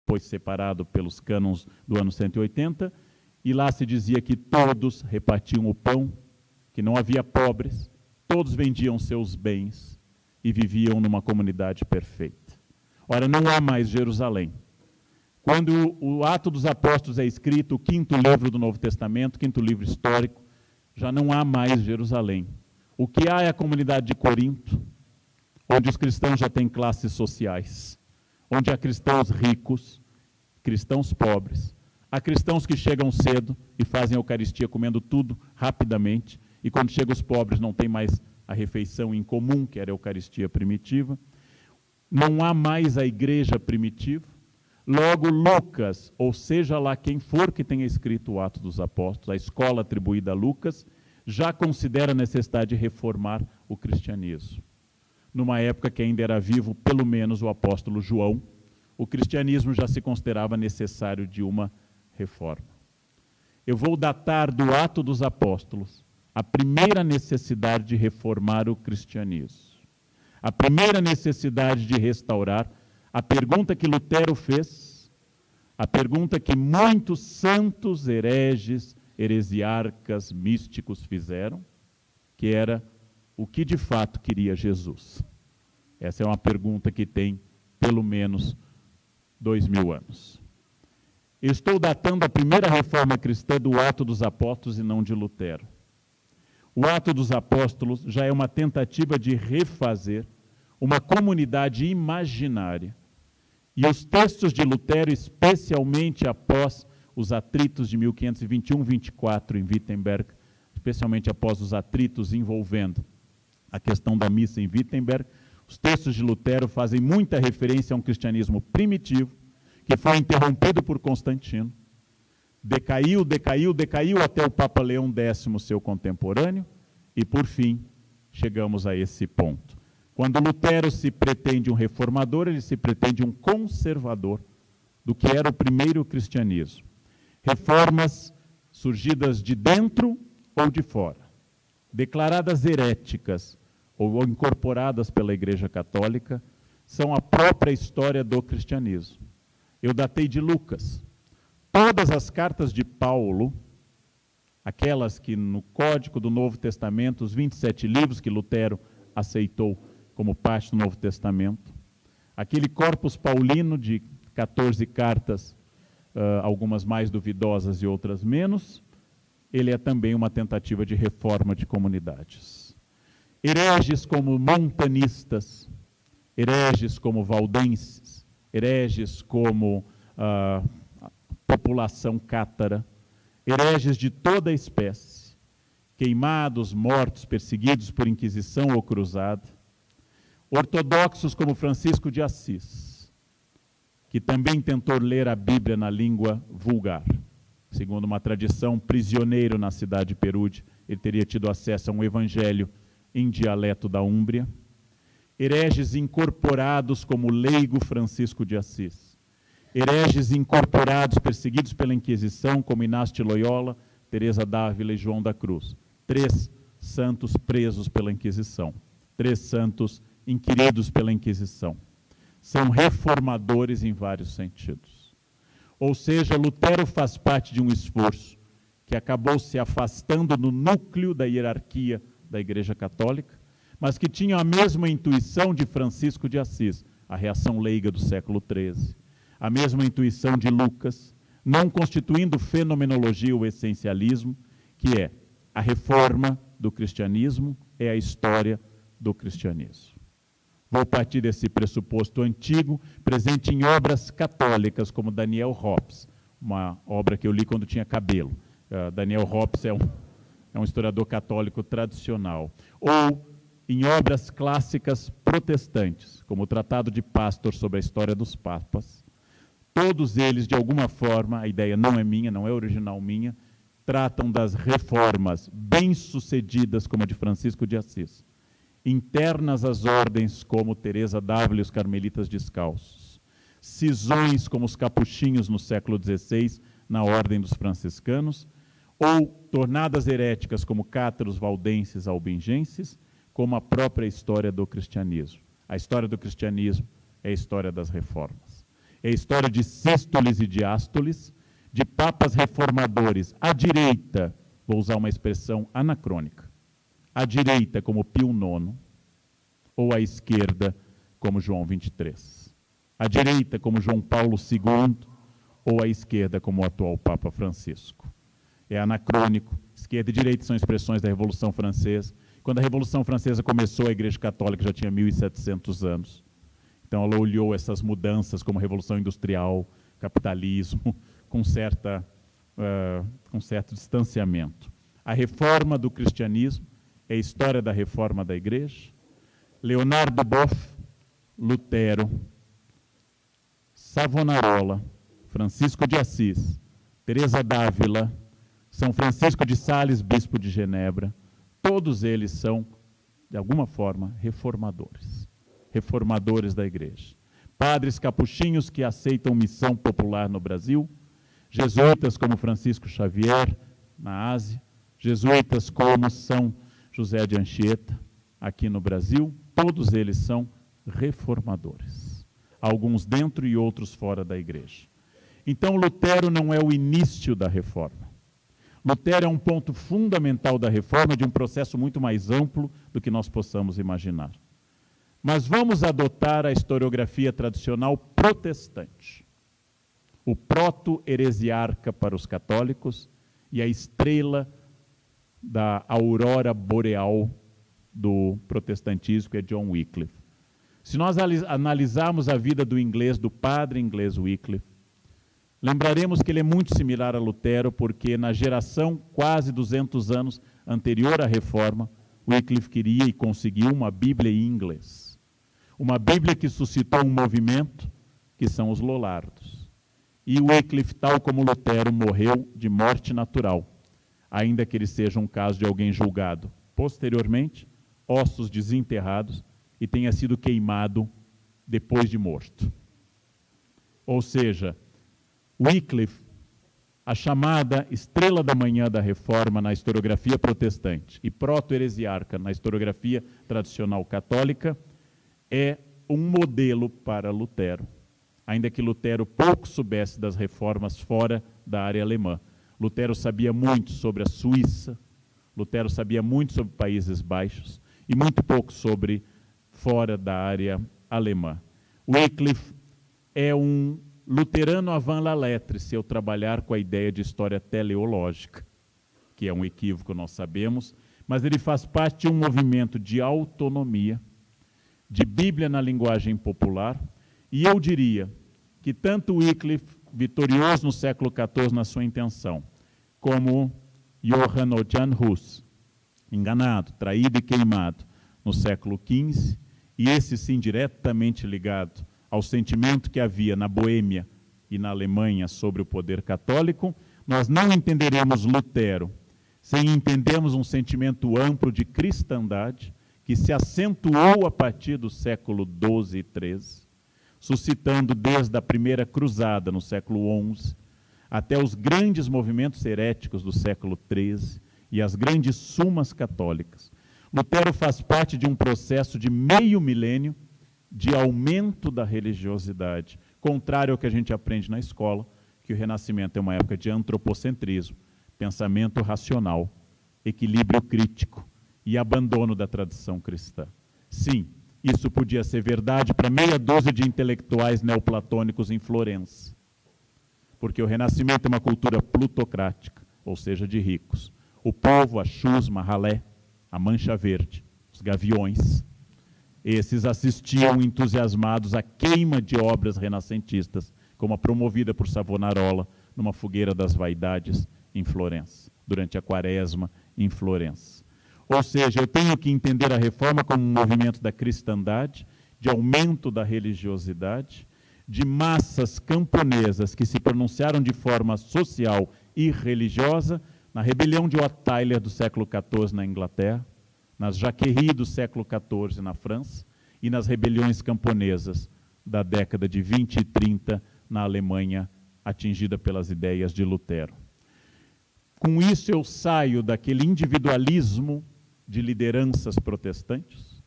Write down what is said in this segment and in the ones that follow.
depois separado pelos cânons do ano 180, e lá se dizia que todos repartiam o pão, que não havia pobres, todos vendiam seus bens e viviam numa comunidade perfeita. Ora, não há mais Jerusalém. Quando o Atos dos Apóstolos é escrito, o 5º livro do Novo Testamento, 5º livro histórico, já não há mais Jerusalém. O que há é a comunidade de Corinto, onde os cristãos já têm classes sociais, onde há cristãos ricos, cristãos pobres, há cristãos que chegam cedo e fazem a Eucaristia comendo tudo rapidamente, e quando chegam os pobres não tem mais a refeição em comum, que era a Eucaristia primitiva. Não há mais a igreja primitiva. Logo, Lucas, ou seja lá quem for que tenha escrito o Atos dos Apóstolos, a escola atribuída a Lucas, já considera a necessidade de reformar o cristianismo. Numa época que ainda era vivo, pelo menos, o apóstolo João, o cristianismo já se considerava necessário de uma reforma. Eu vou datar do Atos dos Apóstolos a primeira necessidade de reformar o cristianismo. A primeira necessidade de restaurar, a pergunta que Lutero fez, a pergunta que muitos santos hereges, heresiarcas, místicos fizeram, que era: o que de fato queria Jesus? Essa é uma pergunta que tem pelo menos 2000 anos. Eu estou datando a primeira reforma cristã do Atos dos Apóstolos e não de Lutero. O Atos dos Apóstolos já é uma tentativa de refazer uma comunidade imaginária. E os textos de Lutero, especialmente após os atritos de 1521-24 em Wittenberg, especialmente após os atritos envolvendo a questão da missa em Wittenberg, os textos de Lutero fazem muita referência a um cristianismo primitivo, que foi interrompido por Constantino, decaiu até o Papa Leão X, seu contemporâneo, e por fim chegamos a esse ponto. Quando Lutero se pretende um reformador, ele se pretende um conservador do que era o primeiro cristianismo. Reformas surgidas de dentro ou de fora, declaradas heréticas ou incorporadas pela Igreja Católica, são a própria história do cristianismo. Eu datei de Lucas. Todas as cartas de Paulo, aquelas que no Código do Novo Testamento, os 27 livros que Lutero aceitou como parte do Novo Testamento, aquele corpus paulino de 14 cartas, algumas mais duvidosas e outras menos, ele é também uma tentativa de reforma de comunidades. Hereges como montanistas, hereges como valdenses, hereges como população cátara, hereges de toda a espécie, queimados, mortos, perseguidos por Inquisição ou Cruzada, ortodoxos como Francisco de Assis, que também tentou ler a Bíblia na língua vulgar. Segundo uma tradição, prisioneiro na cidade de Perude, ele teria tido acesso a um evangelho em dialeto da Úmbria. Hereges incorporados como leigo Francisco de Assis. Hereges incorporados, perseguidos pela Inquisição, como Inácio de Loyola, Teresa d'Ávila e João da Cruz. 3 santos presos pela Inquisição. 3 santos inquiridos pela Inquisição. São reformadores em vários sentidos. Ou seja, Lutero faz parte de um esforço que acabou se afastando no núcleo da hierarquia da Igreja Católica, mas que tinha a mesma intuição de Francisco de Assis, a reação leiga do século XIII, a mesma intuição de Lucas, não constituindo fenomenologia ou essencialismo, que é a reforma do cristianismo, é a história do cristianismo. Vou partir desse pressuposto antigo, presente em obras católicas, como Daniel Hobbes, uma obra que eu li quando tinha cabelo. Daniel Hobbes é um historiador católico tradicional. Ou em obras clássicas protestantes, como o Tratado de Pastor sobre a história dos papas. Todos eles, de alguma forma, a ideia não é minha, não é original minha, tratam das reformas bem-sucedidas, como a de Francisco de Assis, internas às ordens, como Teresa d'Ávila e os Carmelitas Descalços, cisões, como os capuchinhos no século XVI, na ordem dos franciscanos, ou tornadas heréticas, como cátaros, valdenses, albingenses, como a própria história do cristianismo. A história do cristianismo é a história das reformas. É a história de sístoles e diástoles, de papas reformadores à direita, vou usar uma expressão anacrônica, à direita como Pio IX, ou à esquerda como João 23. À direita como João Paulo II, ou à esquerda como o atual Papa Francisco. É anacrônico. Esquerda e direita são expressões da Revolução Francesa. Quando a Revolução Francesa começou, a Igreja Católica já tinha 1.700 anos. Então ela olhou essas mudanças como Revolução Industrial, capitalismo, com certo distanciamento. A reforma do cristianismo é a história da reforma da Igreja. Leonardo Boff, Lutero, Savonarola, Francisco de Assis, Teresa d'Ávila, São Francisco de Sales, bispo de Genebra, todos eles são, de alguma forma, reformadores da Igreja. Padres capuchinhos que aceitam missão popular no Brasil, jesuítas como Francisco Xavier, na Ásia, jesuítas como São José de Anchieta, aqui no Brasil, todos eles são reformadores. Alguns dentro e outros fora da Igreja. Então, Lutero não é o início da reforma. Lutero é um ponto fundamental da reforma de um processo muito mais amplo do que nós possamos imaginar. Mas vamos adotar a historiografia tradicional protestante. O proto-heresiarca para os católicos e a estrela da aurora boreal do protestantismo, que é John Wycliffe. Se nós analisarmos a vida do inglês, do padre inglês Wycliffe, lembraremos que ele é muito similar a Lutero, porque na geração quase 200 anos anterior à Reforma, Wycliffe queria e conseguiu uma Bíblia em inglês. Uma Bíblia que suscitou um movimento, que são os Lollardos. E Wycliffe, tal como Lutero, morreu de morte natural, ainda que ele seja um caso de alguém julgado posteriormente, ossos desenterrados, e tenha sido queimado depois de morto. Ou seja, Wycliffe, a chamada estrela da manhã da Reforma na historiografia protestante e proto-heresiarca na historiografia tradicional católica, é um modelo para Lutero, ainda que Lutero pouco soubesse das reformas fora da área alemã. Lutero sabia muito sobre a Suíça, Lutero sabia muito sobre Países Baixos e muito pouco sobre fora da área alemã. Wycliffe é um luterano avant la lettre, se eu trabalhar com a ideia de história teleológica, que é um equívoco, nós sabemos, mas ele faz parte de um movimento de autonomia, de Bíblia na linguagem popular, e eu diria que tanto Wycliffe, vitorioso no século XIV na sua intenção, como Johann ou Jan Hus, enganado, traído e queimado no século XV, e esse sim diretamente ligado ao sentimento que havia na Boêmia e na Alemanha sobre o poder católico, nós não entenderemos Lutero sem entendermos um sentimento amplo de cristandade que se acentuou a partir do século XII e XIII, suscitando desde a primeira cruzada no século XI até os grandes movimentos heréticos do século XIII e as grandes sumas católicas. Lutero faz parte de um processo de meio milênio de aumento da religiosidade, contrário ao que a gente aprende na escola, que o Renascimento é uma época de antropocentrismo, pensamento racional, equilíbrio crítico e abandono da tradição cristã. Sim, isso podia ser verdade para meia dúzia de intelectuais neoplatônicos em Florença, porque o Renascimento é uma cultura plutocrática, ou seja, de ricos. O povo, a chusma, a ralé, a mancha verde, os gaviões, esses assistiam entusiasmados à queima de obras renascentistas, como a promovida por Savonarola numa fogueira das vaidades em Florença, durante a Quaresma em Florença. Ou seja, eu tenho que entender a reforma como um movimento da cristandade, de aumento da religiosidade, de massas camponesas que se pronunciaram de forma social e religiosa na rebelião de Wat Tyler do século XIV na Inglaterra, nas Jacqueries do século XIV na França e nas rebeliões camponesas da década de 20 e 30 na Alemanha, atingida pelas ideias de Lutero. Com isso eu saio daquele individualismo de lideranças protestantes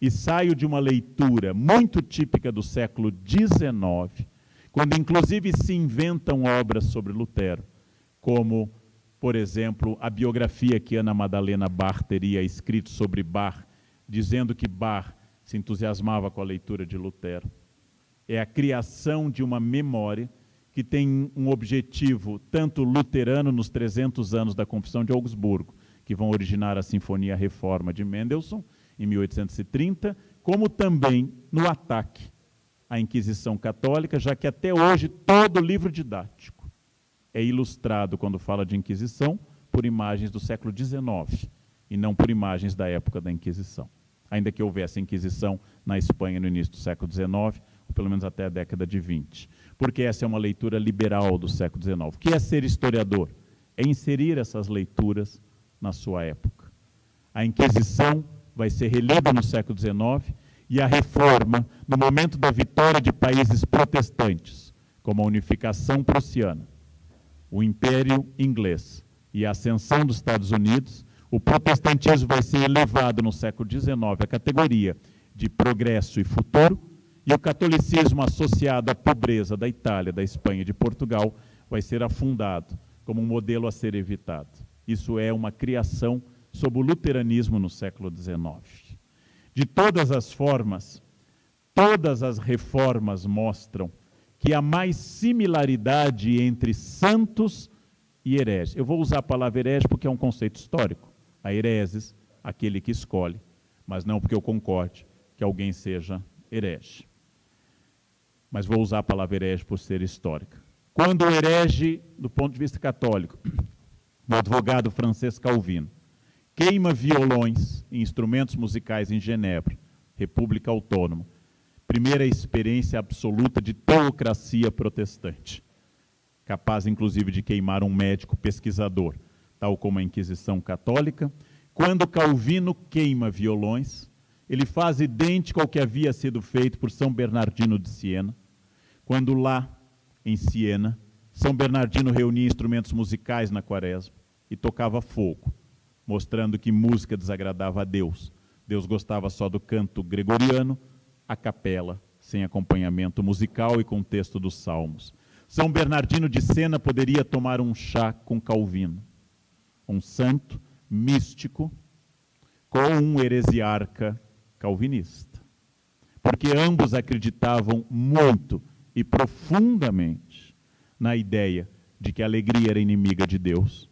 e saio de uma leitura muito típica do século XIX, quando inclusive se inventam obras sobre Lutero, como, por exemplo, a biografia que Ana Madalena Bach teria escrito sobre Bach, dizendo que Bach se entusiasmava com a leitura de Lutero. É a criação de uma memória que tem um objetivo tanto luterano nos 300 anos da Confissão de Augsburgo, que vão originar a Sinfonia Reforma de Mendelssohn, em 1830, como também no ataque à Inquisição Católica, já que até hoje todo livro didático é ilustrado, quando fala de Inquisição, por imagens do século XIX, e não por imagens da época da Inquisição. Ainda que houvesse Inquisição na Espanha no início do século XIX, ou pelo menos até a década de 20. Porque essa é uma leitura liberal do século XIX. O que é ser historiador? É inserir essas leituras na sua época. A Inquisição vai ser relida no século XIX e a Reforma, no momento da vitória de países protestantes, como a unificação prussiana, o Império Inglês e a ascensão dos Estados Unidos, o protestantismo vai ser elevado no século XIX à categoria de progresso e futuro, e o catolicismo associado à pobreza da Itália, da Espanha e de Portugal vai ser afundado como um modelo a ser evitado. Isso é uma criação sob o luteranismo no século XIX. De todas as formas, todas as reformas mostram que há mais similaridade entre santos e hereges. Eu vou usar a palavra herege porque é um conceito histórico. A hereses, aquele que escolhe, mas não porque eu concorde que alguém seja herege. Mas vou usar a palavra herege por ser histórica. Quando o herege, do ponto de vista católico, o advogado francês Calvino, queima violões e instrumentos musicais em Genebra, República Autônoma, primeira experiência absoluta de teocracia protestante, capaz inclusive de queimar um médico pesquisador, tal como a Inquisição Católica. Quando Calvino queima violões, ele faz idêntico ao que havia sido feito por São Bernardino de Siena, quando lá, em Siena, São Bernardino reunia instrumentos musicais na quaresma e tocava fogo, mostrando que música desagradava a Deus. Deus gostava só do canto gregoriano, a capela, sem acompanhamento musical e com texto dos salmos. São Bernardino de Siena poderia tomar um chá com Calvino, um santo místico com um heresiarca calvinista, porque ambos acreditavam muito e profundamente na ideia de que a alegria era inimiga de Deus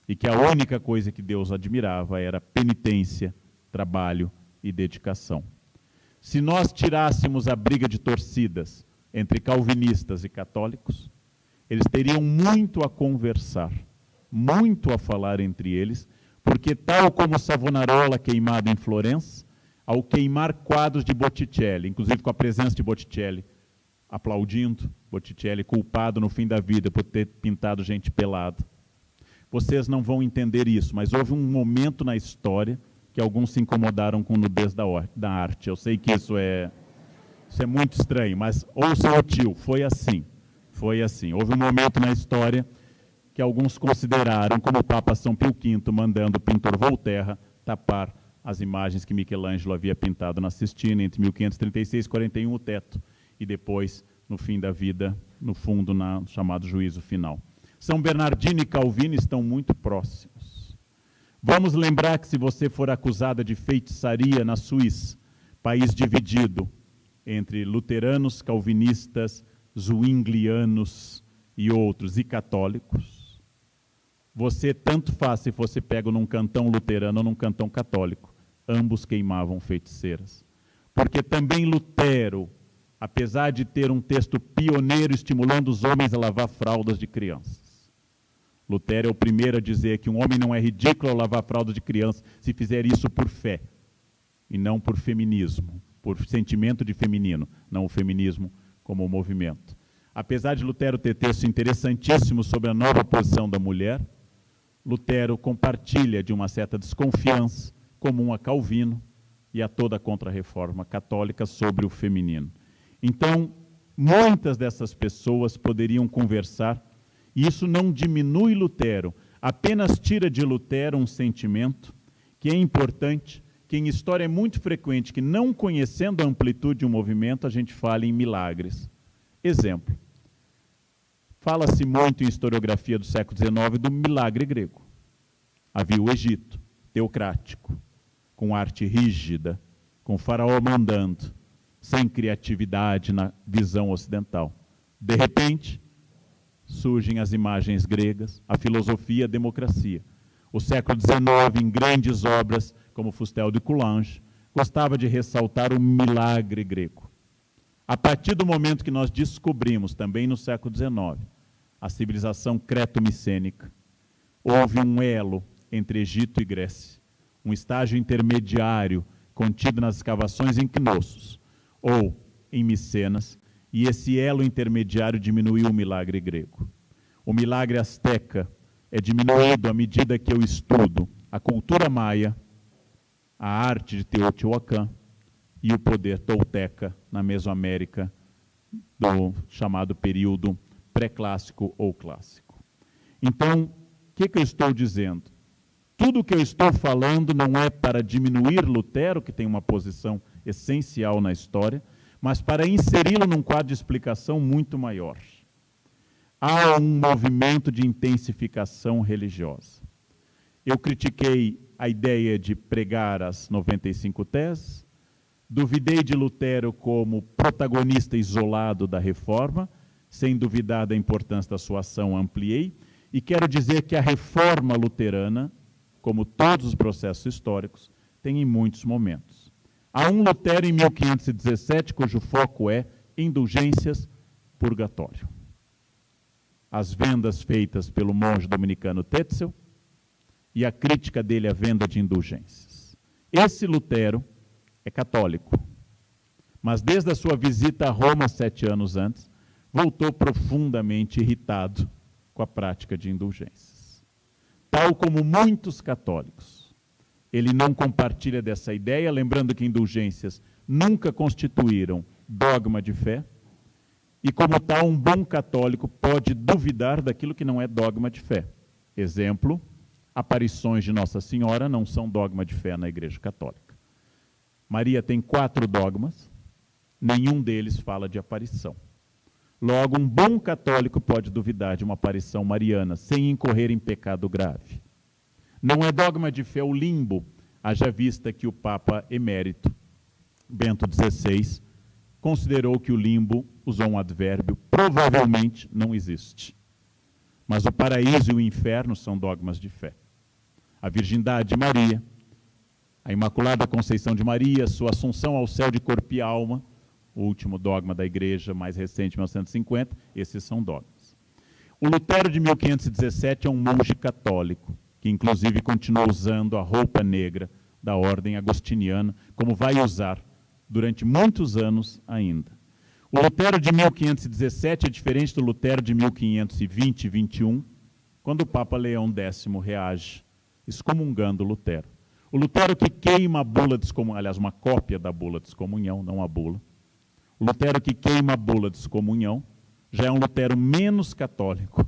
e que a única coisa que Deus admirava era penitência, trabalho e dedicação. Se nós tirássemos a briga de torcidas entre calvinistas e católicos, eles teriam muito a conversar, muito a falar entre eles, porque tal como Savonarola queimado em Florença, ao queimar quadros de Botticelli, inclusive com a presença de Botticelli, aplaudindo, Botticelli culpado no fim da vida por ter pintado gente pelada. Vocês não vão entender isso, mas houve um momento na história que alguns se incomodaram com nudez da arte. Eu sei que isso é muito estranho, mas ouça o tio, foi assim. Foi assim. Houve um momento na história que alguns consideraram como o Papa São Pio V mandando o pintor Volterra tapar as imagens que Michelangelo havia pintado na Sistina entre 1536 e 41, o teto, e depois, no fim da vida, no fundo, no chamado juízo final. São Bernardino e Calvino estão muito próximos. Vamos lembrar que se você for acusada de feitiçaria na Suíça, país dividido entre luteranos, calvinistas, zwinglianos e outros, e católicos, você tanto faz se fosse pego num cantão luterano ou num cantão católico. Ambos queimavam feiticeiras. Porque também Lutero, apesar de ter um texto pioneiro estimulando os homens a lavar fraldas de crianças. Lutero é o primeiro a dizer que um homem não é ridículo ao lavar fraldas de criança se fizer isso por fé, e não por feminismo, por sentimento de feminino, não o feminismo como movimento. Apesar de Lutero ter texto interessantíssimo sobre a nova posição da mulher, Lutero compartilha de uma certa desconfiança comum a Calvino e a toda a Contra-Reforma católica sobre o feminino. Então, muitas dessas pessoas poderiam conversar, e isso não diminui Lutero, apenas tira de Lutero um sentimento que é importante, que em história é muito frequente, que não conhecendo a amplitude de um movimento, a gente fala em milagres. Exemplo, Fala-se muito em historiografia do século XIX do milagre grego. Havia o Egito, teocrático, com arte rígida, com o faraó mandando, sem criatividade na visão ocidental. De repente, surgem as imagens gregas, a filosofia, a democracia. O século XIX, em grandes obras, como Fustel de Coulanges, gostava de ressaltar o milagre grego. A partir do momento que nós descobrimos, também no século XIX, a civilização creto-micênica, houve um elo entre Egito e Grécia, um estágio intermediário contido nas escavações em Knossos ou em Micenas, e esse elo intermediário diminuiu o milagre grego. O milagre asteca é diminuído à medida que eu estudo a cultura maia, a arte de Teotihuacan e o poder tolteca na Mesoamérica do chamado período pré-clássico ou clássico. Então, o que eu estou dizendo? Tudo o que eu estou falando não é para diminuir Lutero, que tem uma posição essencial na história, mas para inseri-lo num quadro de explicação muito maior. Há um movimento de intensificação religiosa. Eu critiquei a ideia de pregar as 95 teses, duvidei de Lutero como protagonista isolado da reforma, sem duvidar da importância da sua ação, ampliei, e quero dizer que a reforma luterana, como todos os processos históricos, tem em muitos momentos. Há um Lutero em 1517, cujo foco é indulgências, purgatório. As vendas feitas pelo monge dominicano Tetzel e a crítica dele à venda de indulgências. Esse Lutero é católico, mas desde a sua visita a Roma 7 anos antes, voltou profundamente irritado com a prática de indulgências. Tal como muitos católicos, ele não compartilha dessa ideia, lembrando que indulgências nunca constituíram dogma de fé, e como tal, um bom católico pode duvidar daquilo que não é dogma de fé. Exemplo, aparições de Nossa Senhora não são dogma de fé na Igreja Católica. Maria tem 4 dogmas, nenhum deles fala de aparição. Logo, um bom católico pode duvidar de uma aparição mariana sem incorrer em pecado grave. Não é dogma de fé o limbo, haja vista que o Papa emérito, Bento XVI, considerou que o limbo, usou um advérbio, provavelmente não existe. Mas o paraíso e o inferno são dogmas de fé. A virgindade de Maria, a Imaculada Conceição de Maria, sua assunção ao céu de corpo e alma, o último dogma da Igreja mais recente, 1950, esses são dogmas. O Lutero de 1517 é um monge católico, que inclusive continua usando a roupa negra da ordem agostiniana, como vai usar durante muitos anos ainda. O Lutero de 1517 é diferente do Lutero de 1520 e 21, quando o Papa Leão X reage, excomungando Lutero. O Lutero que queima a bula de excomunhão, aliás, uma cópia da bula de excomunhão, não a bula. O Lutero que queima a bula de excomunhão já é um Lutero menos católico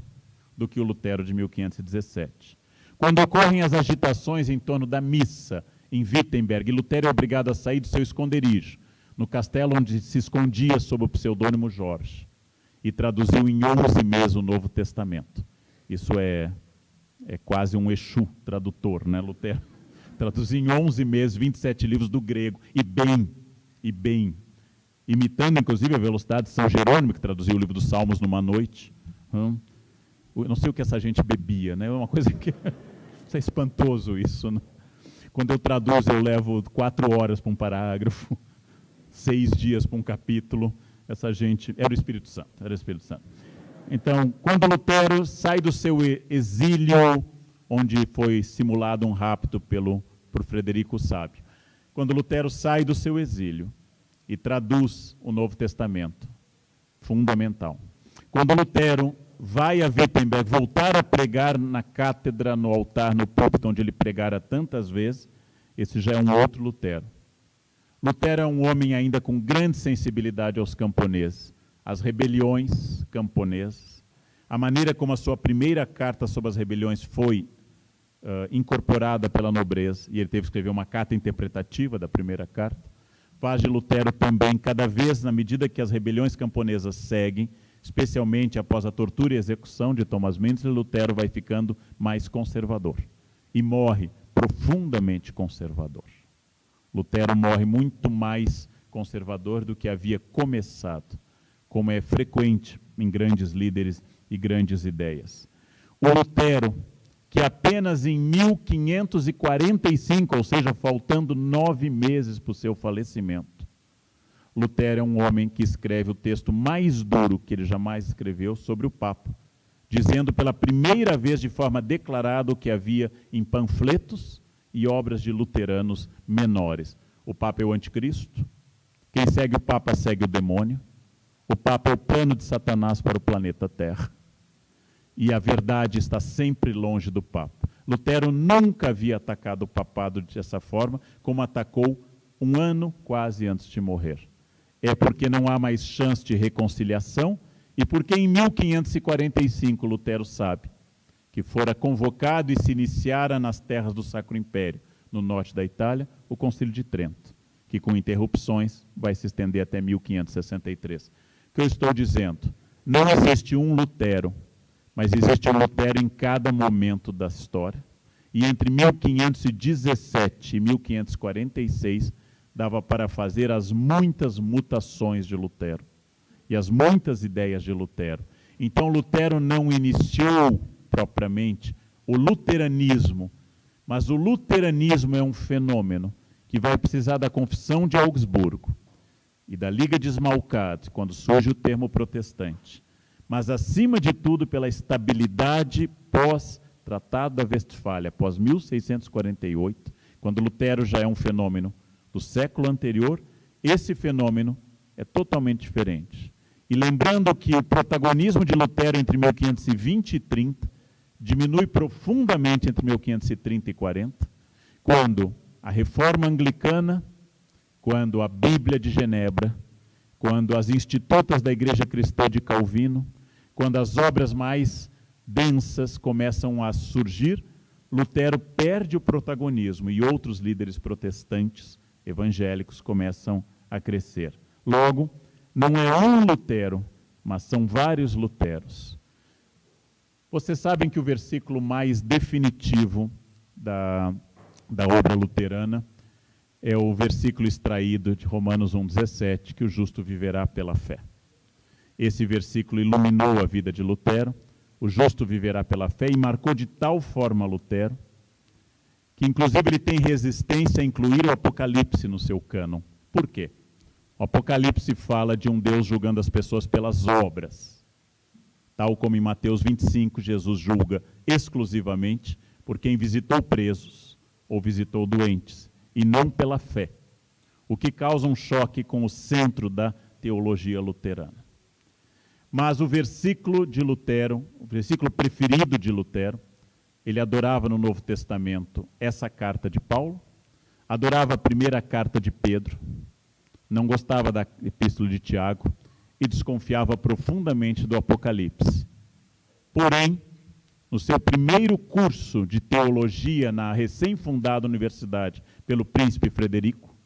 do que o Lutero de 1517. Quando ocorrem as agitações em torno da missa em Wittenberg, Lutero é obrigado a sair do seu esconderijo, no castelo onde se escondia sob o pseudônimo Jorge, e traduziu em 11 meses o Novo Testamento. Isso é quase um Exu tradutor, né, Lutero? Traduziu em 11 meses 27 livros do grego, e bem, imitando inclusive a velocidade de São Jerônimo, que traduziu o livro dos Salmos numa noite. Eu não sei o que essa gente bebia, né? É uma coisa que isso é espantoso isso, né? Quando eu traduzo, eu levo 4 horas para um parágrafo, 6 dias para um capítulo. Essa gente era o Espírito Santo, Então, quando Lutero sai do seu exílio, onde foi simulado um rapto por Frederico o Sábio, quando Lutero sai do seu exílio e traduz o Novo Testamento, fundamental. Quando Lutero vai a Wittenberg voltar a pregar na cátedra, no altar, no púlpito onde ele pregara tantas vezes, esse já é um outro Lutero. Lutero é um homem ainda com grande sensibilidade aos camponeses, às rebeliões camponesas, a maneira como a sua primeira carta sobre as rebeliões foi incorporada pela nobreza, e ele teve que escrever uma carta interpretativa da primeira carta, faz de Lutero também, cada vez, na medida que as rebeliões camponesas seguem, especialmente após a tortura e execução de Thomas Müntzer, Lutero vai ficando mais conservador e morre profundamente conservador. Lutero morre muito mais conservador do que havia começado, como é frequente em grandes líderes e grandes ideias. O Lutero, que apenas em 1545, ou seja, faltando 9 meses para o seu falecimento, Lutero é um homem que escreve o texto mais duro que ele jamais escreveu sobre o Papa, dizendo pela primeira vez de forma declarada o que havia em panfletos e obras de luteranos menores. O Papa é o anticristo, quem segue o Papa segue o demônio, o Papa é o plano de Satanás para o planeta Terra. E a verdade está sempre longe do Papa. Lutero nunca havia atacado o papado dessa forma, como atacou um ano quase antes de morrer. É porque não há mais chance de reconciliação e porque em 1545 Lutero sabe que fora convocado e se iniciara nas terras do Sacro Império, no norte da Itália, o Concílio de Trento, que com interrupções vai se estender até 1563. O que eu estou dizendo? Não existe um Lutero, mas existe um Lutero em cada momento da história. E entre 1517 e 1546, dava para fazer as muitas mutações de Lutero e as muitas ideias de Lutero. Então, Lutero não iniciou propriamente o luteranismo, mas o luteranismo é um fenômeno que vai precisar da Confissão de Augsburgo e da Liga de Smalcald, quando surge o termo protestante. Mas, acima de tudo, pela estabilidade pós-Tratado da Westfália, pós 1648, quando Lutero já é um fenômeno do século anterior, esse fenômeno é totalmente diferente. E lembrando que o protagonismo de Lutero entre 1520 e 30 diminui profundamente entre 1530 e 40, quando a Reforma Anglicana, quando a Bíblia de Genebra, quando as Institutas da Igreja Cristã de Calvino, quando as obras mais densas começam a surgir, Lutero perde o protagonismo e outros líderes protestantes evangélicos começam a crescer. Logo, não é um Lutero, mas são vários Luteros. Vocês sabem que o versículo mais definitivo da obra luterana é o versículo extraído de Romanos 1,17, que o justo viverá pela fé. Esse versículo iluminou a vida de Lutero, o justo viverá pela fé, e marcou de tal forma Lutero, que inclusive ele tem resistência a incluir o Apocalipse no seu cânon. Por quê? O Apocalipse fala de um Deus julgando as pessoas pelas obras. Tal como em Mateus 25, Jesus julga exclusivamente por quem visitou presos ou visitou doentes, e não pela fé, o que causa um choque com o centro da teologia luterana. Mas o versículo de Lutero, o versículo preferido de Lutero, ele adorava no Novo Testamento essa carta de Paulo, adorava a primeira carta de Pedro, não gostava da epístola de Tiago e desconfiava profundamente do Apocalipse. Porém, no seu primeiro curso de teologia na recém-fundada universidade pelo príncipe Frederico,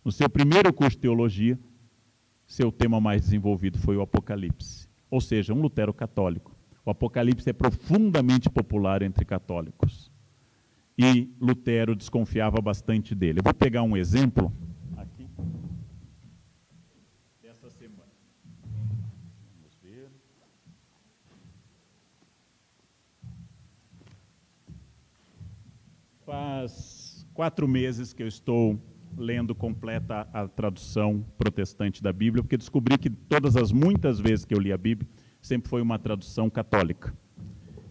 no seu primeiro curso de teologia, seu tema mais desenvolvido foi o Apocalipse, ou seja, um Lutero católico. O Apocalipse é profundamente popular entre católicos. E Lutero desconfiava bastante dele. Eu vou pegar um exemplo aqui dessa semana. Vamos ver. Faz 4 meses que eu estou lendo completa a tradução protestante da Bíblia, porque descobri que todas as muitas vezes que eu li a Bíblia, sempre foi uma tradução católica.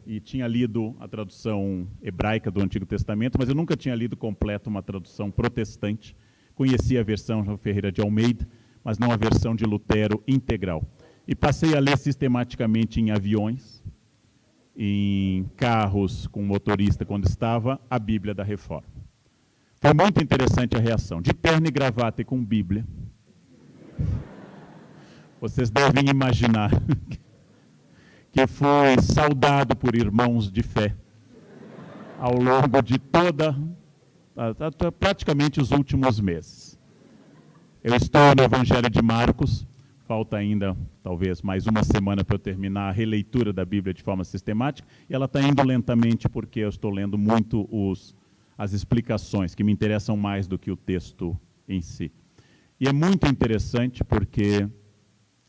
E tinha lido a tradução hebraica do Antigo Testamento, mas eu nunca tinha lido completa uma tradução protestante. Conhecia a versão João Ferreira de Almeida, mas não a versão de Lutero integral. E passei a ler sistematicamente em aviões, em carros com motorista quando estava, a Bíblia da Reforma. Foi muito interessante a reação. De terno e gravata e com Bíblia. Vocês devem imaginar que foi saudado por irmãos de fé ao longo de praticamente os últimos meses. Eu estou no Evangelho de Marcos, Falta ainda, talvez, mais uma semana para eu terminar a releitura da Bíblia de forma sistemática, e ela está indo lentamente porque eu estou lendo muito as explicações, que me interessam mais do que o texto em si. E é muito interessante porque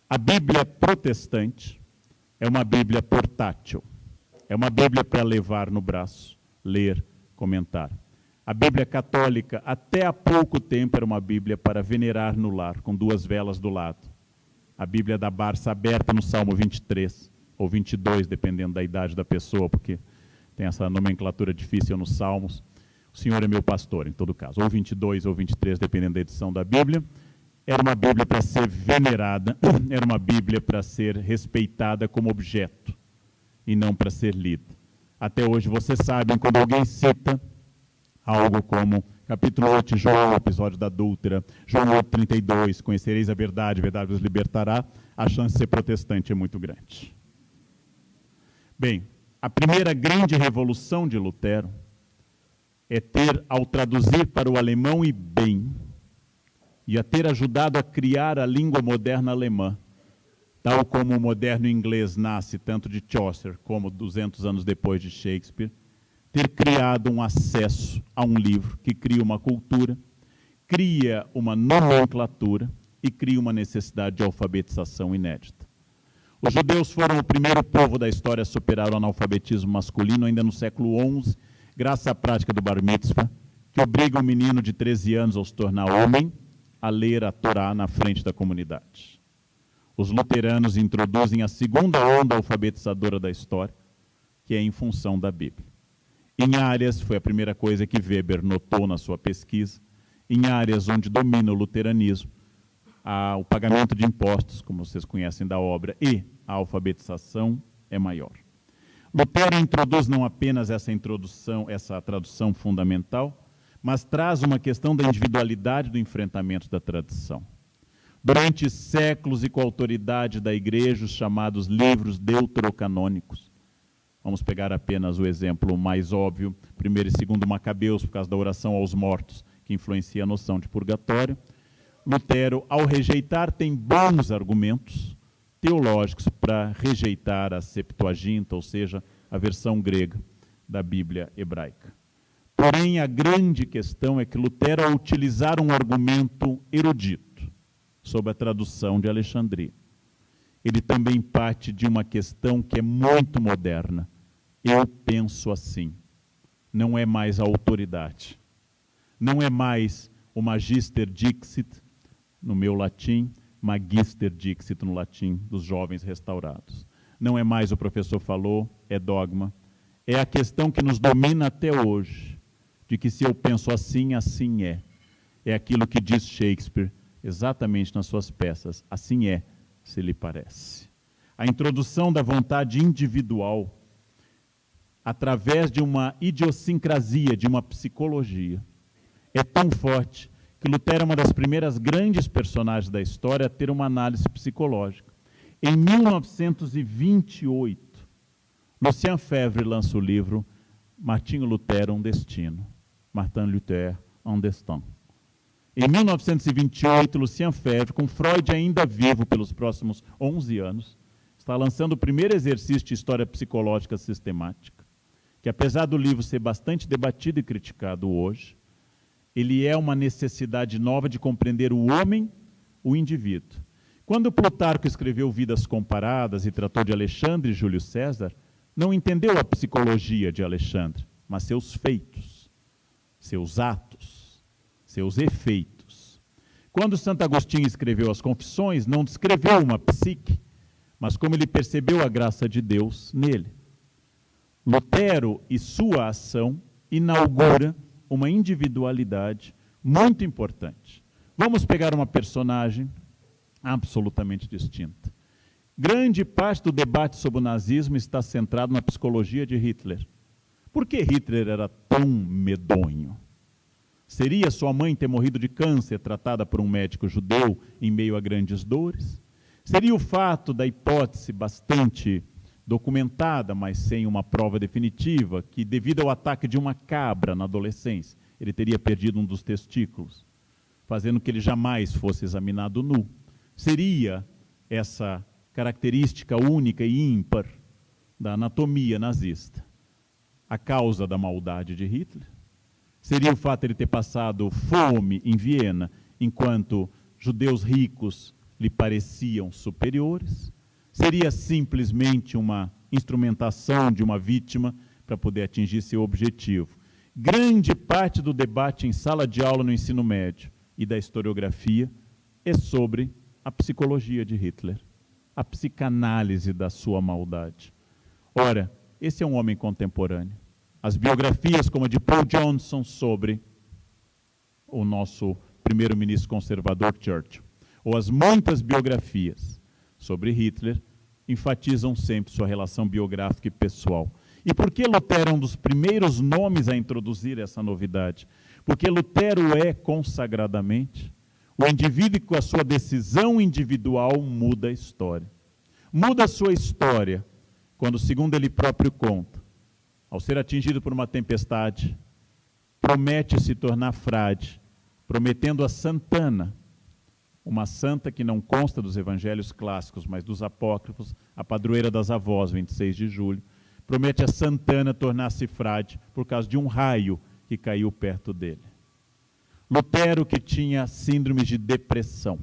a Bíblia protestante é uma Bíblia portátil. É uma Bíblia para levar no braço, ler, comentar. A Bíblia católica, até há pouco tempo, era uma Bíblia para venerar no lar, com 2 velas do lado. A Bíblia da Barça aberta no Salmo 23, ou 22, dependendo da idade da pessoa, porque tem essa nomenclatura difícil nos Salmos. O Senhor é meu pastor, em todo caso. Ou 22 ou 23, dependendo da edição da Bíblia. Era uma Bíblia para ser venerada, era uma Bíblia para ser respeitada como objeto, e não para ser lida. Até hoje, vocês sabem, quando alguém cita algo como capítulo 8 de João, episódio da adúltera, João 8:32, conhecereis a verdade vos libertará, a chance de ser protestante é muito grande. Bem, a primeira grande revolução de Lutero é ter, ao traduzir para o alemão e bem, e a ter ajudado a criar a língua moderna alemã, tal como o moderno inglês nasce tanto de Chaucer como 200 anos depois de Shakespeare, ter criado um acesso a um livro que cria uma cultura, cria uma nomenclatura e cria uma necessidade de alfabetização inédita. Os judeus foram o primeiro povo da história a superar o analfabetismo masculino ainda no século XI, graças à prática do Bar Mitzvah, que obriga um menino de 13 anos a se tornar homem a ler a Torá na frente da comunidade. Os luteranos introduzem a segunda onda alfabetizadora da história, que é em função da Bíblia. Em áreas, foi a primeira coisa que Weber notou na sua pesquisa, em áreas onde domina o luteranismo, o pagamento de impostos, como vocês conhecem da obra, e a alfabetização é maior. Lutero introduz não apenas essa tradução fundamental, mas traz uma questão da individualidade do enfrentamento da tradição. Durante séculos e com a autoridade da Igreja, os chamados livros deuterocanônicos, vamos pegar apenas o exemplo mais óbvio, 1º e 2º Macabeus, por causa da oração aos mortos, que influencia a noção de purgatório. Lutero, ao rejeitar, tem bons argumentos teológicos para rejeitar a Septuaginta, ou seja, a versão grega da Bíblia hebraica. Porém, a grande questão é que Lutero, ao utilizar um argumento erudito sobre a tradução de Alexandria, ele também parte de uma questão que é muito moderna. Eu penso assim. Não é mais a autoridade. Não é mais o magister dixit, no meu latim, magister dixit no latim dos jovens restaurados. Não é mais o professor falou, é dogma. É a questão que nos domina até hoje, de que se eu penso assim, assim é. É aquilo que diz Shakespeare, exatamente nas suas peças, assim é, se lhe parece. A introdução da vontade individual, através de uma idiosincrasia, de uma psicologia, é tão forte que Lutero é uma das primeiras grandes personagens da história a ter uma análise psicológica. Em 1928, Lucien Febvre lança o livro Martinho Lutero, um destino. Martin Luther, un destin. Em 1928, Lucien Febvre, com Freud ainda vivo pelos próximos 11 anos, está lançando o primeiro exercício de história psicológica sistemática, que apesar do livro ser bastante debatido e criticado hoje, ele é uma necessidade nova de compreender o homem, o indivíduo. Quando Plutarco escreveu Vidas Comparadas e tratou de Alexandre e Júlio César, não entendeu a psicologia de Alexandre, mas seus feitos, seus atos, seus efeitos. Quando Santo Agostinho escreveu as Confissões, não descreveu uma psique, mas como ele percebeu a graça de Deus nele. Lutero e sua ação inaugura uma individualidade muito importante. Vamos pegar uma personagem absolutamente distinta. Grande parte do debate sobre o nazismo está centrado na psicologia de Hitler. Por que Hitler era tão medonho? Seria sua mãe ter morrido de câncer tratada por um médico judeu em meio a grandes dores? Seria o fato da hipótese bastante documentada, mas sem uma prova definitiva, que devido ao ataque de uma cabra na adolescência, ele teria perdido um dos testículos, fazendo que ele jamais fosse examinado nu? Seria essa característica única e ímpar da anatomia nazista? A causa da maldade de Hitler? Seria o fato de ele ter passado fome em Viena, enquanto judeus ricos lhe pareciam superiores? Seria simplesmente uma instrumentação de uma vítima para poder atingir seu objetivo? Grande parte do debate em sala de aula no ensino médio e da historiografia é sobre a psicologia de Hitler, a psicanálise da sua maldade. Ora, esse é um homem contemporâneo. As biografias como a de Paul Johnson sobre o nosso primeiro-ministro conservador Churchill, ou as muitas biografias sobre Hitler, enfatizam sempre sua relação biográfica e pessoal. E por que Lutero é um dos primeiros nomes a introduzir essa novidade? Porque Lutero é, consagradamente, o indivíduo que, com a sua decisão individual, muda a história. Muda a sua história quando, segundo ele próprio conta, ao ser atingido por uma tempestade, promete se tornar frade, prometendo a Santana, uma santa que não consta dos evangelhos clássicos, mas dos apócrifos, a padroeira das avós, 26 de julho, promete a Santana tornar-se frade por causa de um raio que caiu perto dele. Lutero, que tinha síndrome de depressão.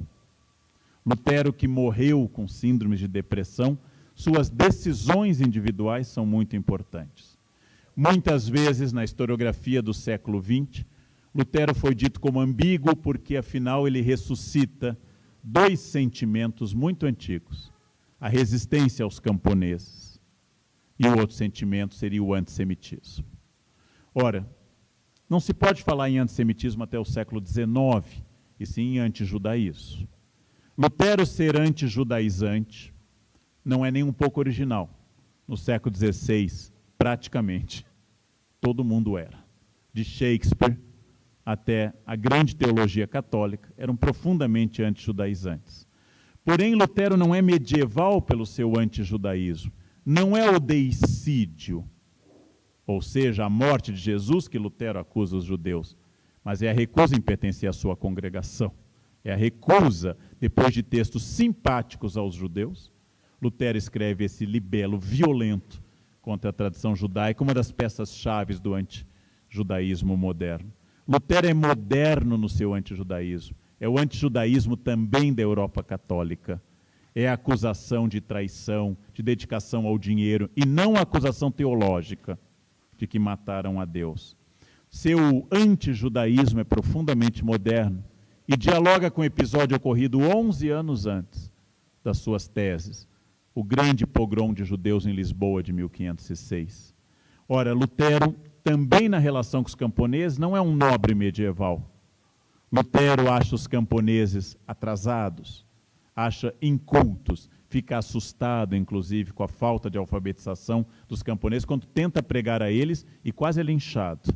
Lutero, que morreu com síndrome de depressão, suas decisões individuais são muito importantes. Muitas vezes, na historiografia do século XX, Lutero foi dito como ambíguo porque, afinal, ele ressuscita dois sentimentos muito antigos: a resistência aos camponeses, e o outro sentimento seria o antissemitismo. Ora, não se pode falar em antissemitismo até o século XIX, e sim em antijudaísmo. Lutero ser antijudaizante não é nem um pouco original. No século XVI, praticamente, todo mundo era. De Shakespeare até a grande teologia católica, eram profundamente antijudaizantes. Porém, Lutero não é medieval pelo seu antijudaísmo. Não é o deicídio, ou seja, a morte de Jesus, que Lutero acusa os judeus, mas é a recusa em pertencer à sua congregação. É a recusa, depois de textos simpáticos aos judeus. Lutero escreve esse libelo violento contra a tradição judaica, uma das peças-chave do antijudaísmo moderno. Lutero é moderno no seu antijudaísmo. É o antijudaísmo também da Europa católica. É a acusação de traição, de dedicação ao dinheiro, e não a acusação teológica de que mataram a Deus. Seu antijudaísmo é profundamente moderno e dialoga com o episódio ocorrido 11 anos antes das suas teses, o grande pogrom de judeus em Lisboa de 1506. Ora, Lutero, também na relação com os camponeses, não é um nobre medieval. Lutero acha os camponeses atrasados, acha incultos, fica assustado, inclusive, com a falta de alfabetização dos camponeses, quando tenta pregar a eles e quase é linchado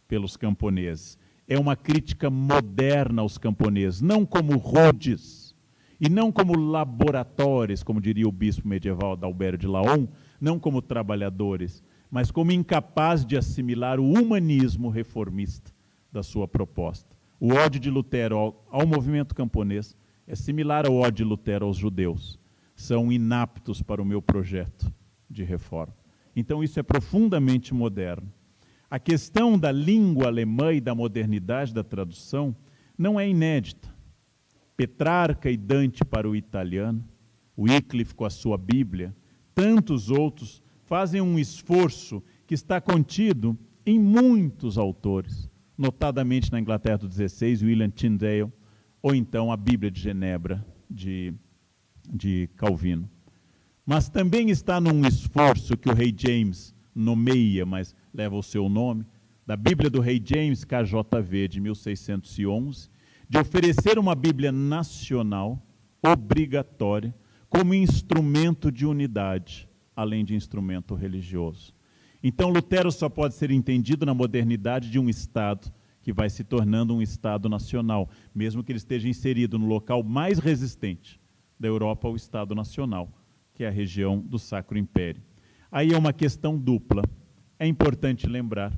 pelos camponeses. É uma crítica moderna aos camponeses, não como rudes, e não como laboratórios, como diria o bispo medieval Adalbério de Laon, não como trabalhadores, mas como incapaz de assimilar o humanismo reformista da sua proposta. O ódio de Lutero ao movimento camponês é similar ao ódio de Lutero aos judeus. São inaptos para o meu projeto de reforma. Então isso é profundamente moderno. A questão da língua alemã e da modernidade da tradução não é inédita. Petrarca e Dante para o italiano, Wycliffe com a sua Bíblia, tantos outros fazem um esforço que está contido em muitos autores, notadamente na Inglaterra do XVI, William Tyndale, ou então a Bíblia de Genebra, de Calvino. Mas também está num esforço que o rei James nomeia, mas leva o seu nome, da Bíblia do rei James, KJV, de 1611, de oferecer uma Bíblia nacional, obrigatória, como instrumento de unidade, além de instrumento religioso. Então, Lutero só pode ser entendido na modernidade de um Estado que vai se tornando um Estado nacional, mesmo que ele esteja inserido no local mais resistente da Europa ao Estado nacional, que é a região do Sacro Império. Aí é uma questão dupla. É importante lembrar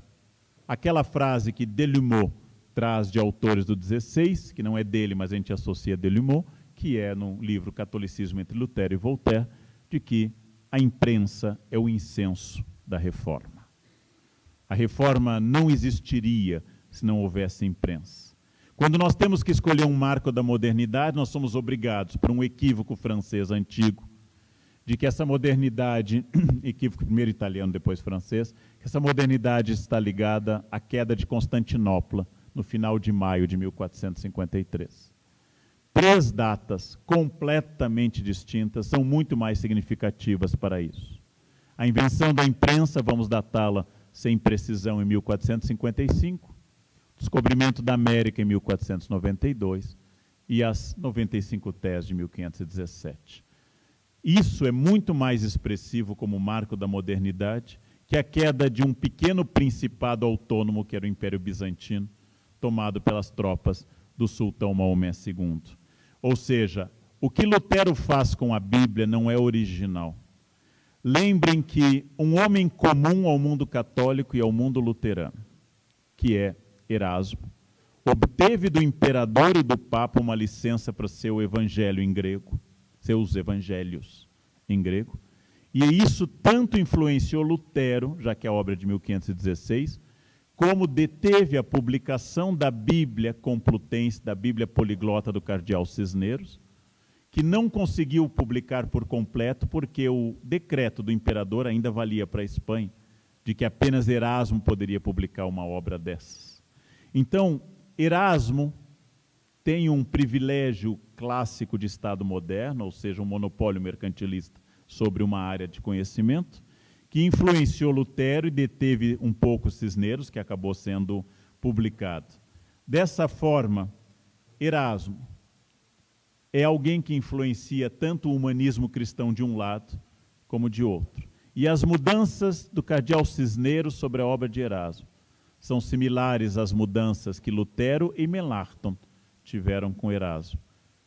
aquela frase que Delumeau traz de autores do XVI, que não é dele, mas a gente associa a Delumeau, que é no livro Catolicismo entre Lutero e Voltaire, de que a imprensa é o incenso da reforma. A reforma não existiria se não houvesse imprensa. Quando nós temos que escolher um marco da modernidade, nós somos obrigados, por um equívoco francês antigo, de que essa modernidade, equívoco primeiro italiano, depois francês, que essa modernidade está ligada à queda de Constantinopla, no final de maio de 1453. 3 datas completamente distintas são muito mais significativas para isso. A invenção da imprensa, vamos datá-la sem precisão, em 1455, o descobrimento da América em 1492 e as 95 Teses de 1517. Isso é muito mais expressivo como marco da modernidade que a queda de um pequeno principado autônomo, que era o Império Bizantino, tomado pelas tropas do sultão Maomé II. Ou seja, o que Lutero faz com a Bíblia não é original. Lembrem que um homem comum ao mundo católico e ao mundo luterano, que é Erasmo, obteve do imperador e do papa uma licença para seu evangelho em grego, seus evangelhos em grego, e isso tanto influenciou Lutero, já que é a obra de 1516, como deteve a publicação da Bíblia Complutense, da Bíblia Poliglota do cardeal Cisneros, que não conseguiu publicar por completo, porque o decreto do imperador ainda valia para a Espanha, de que apenas Erasmo poderia publicar uma obra dessas. Então, Erasmo tem um privilégio clássico de Estado moderno, ou seja, um monopólio mercantilista sobre uma área de conhecimento, que influenciou Lutero e deteve um pouco Cisneros, que acabou sendo publicado. Dessa forma, Erasmo é alguém que influencia tanto o humanismo cristão de um lado como de outro. E as mudanças do cardeal Cisneros sobre a obra de Erasmo são similares às mudanças que Lutero e Melanchthon tiveram com Erasmo.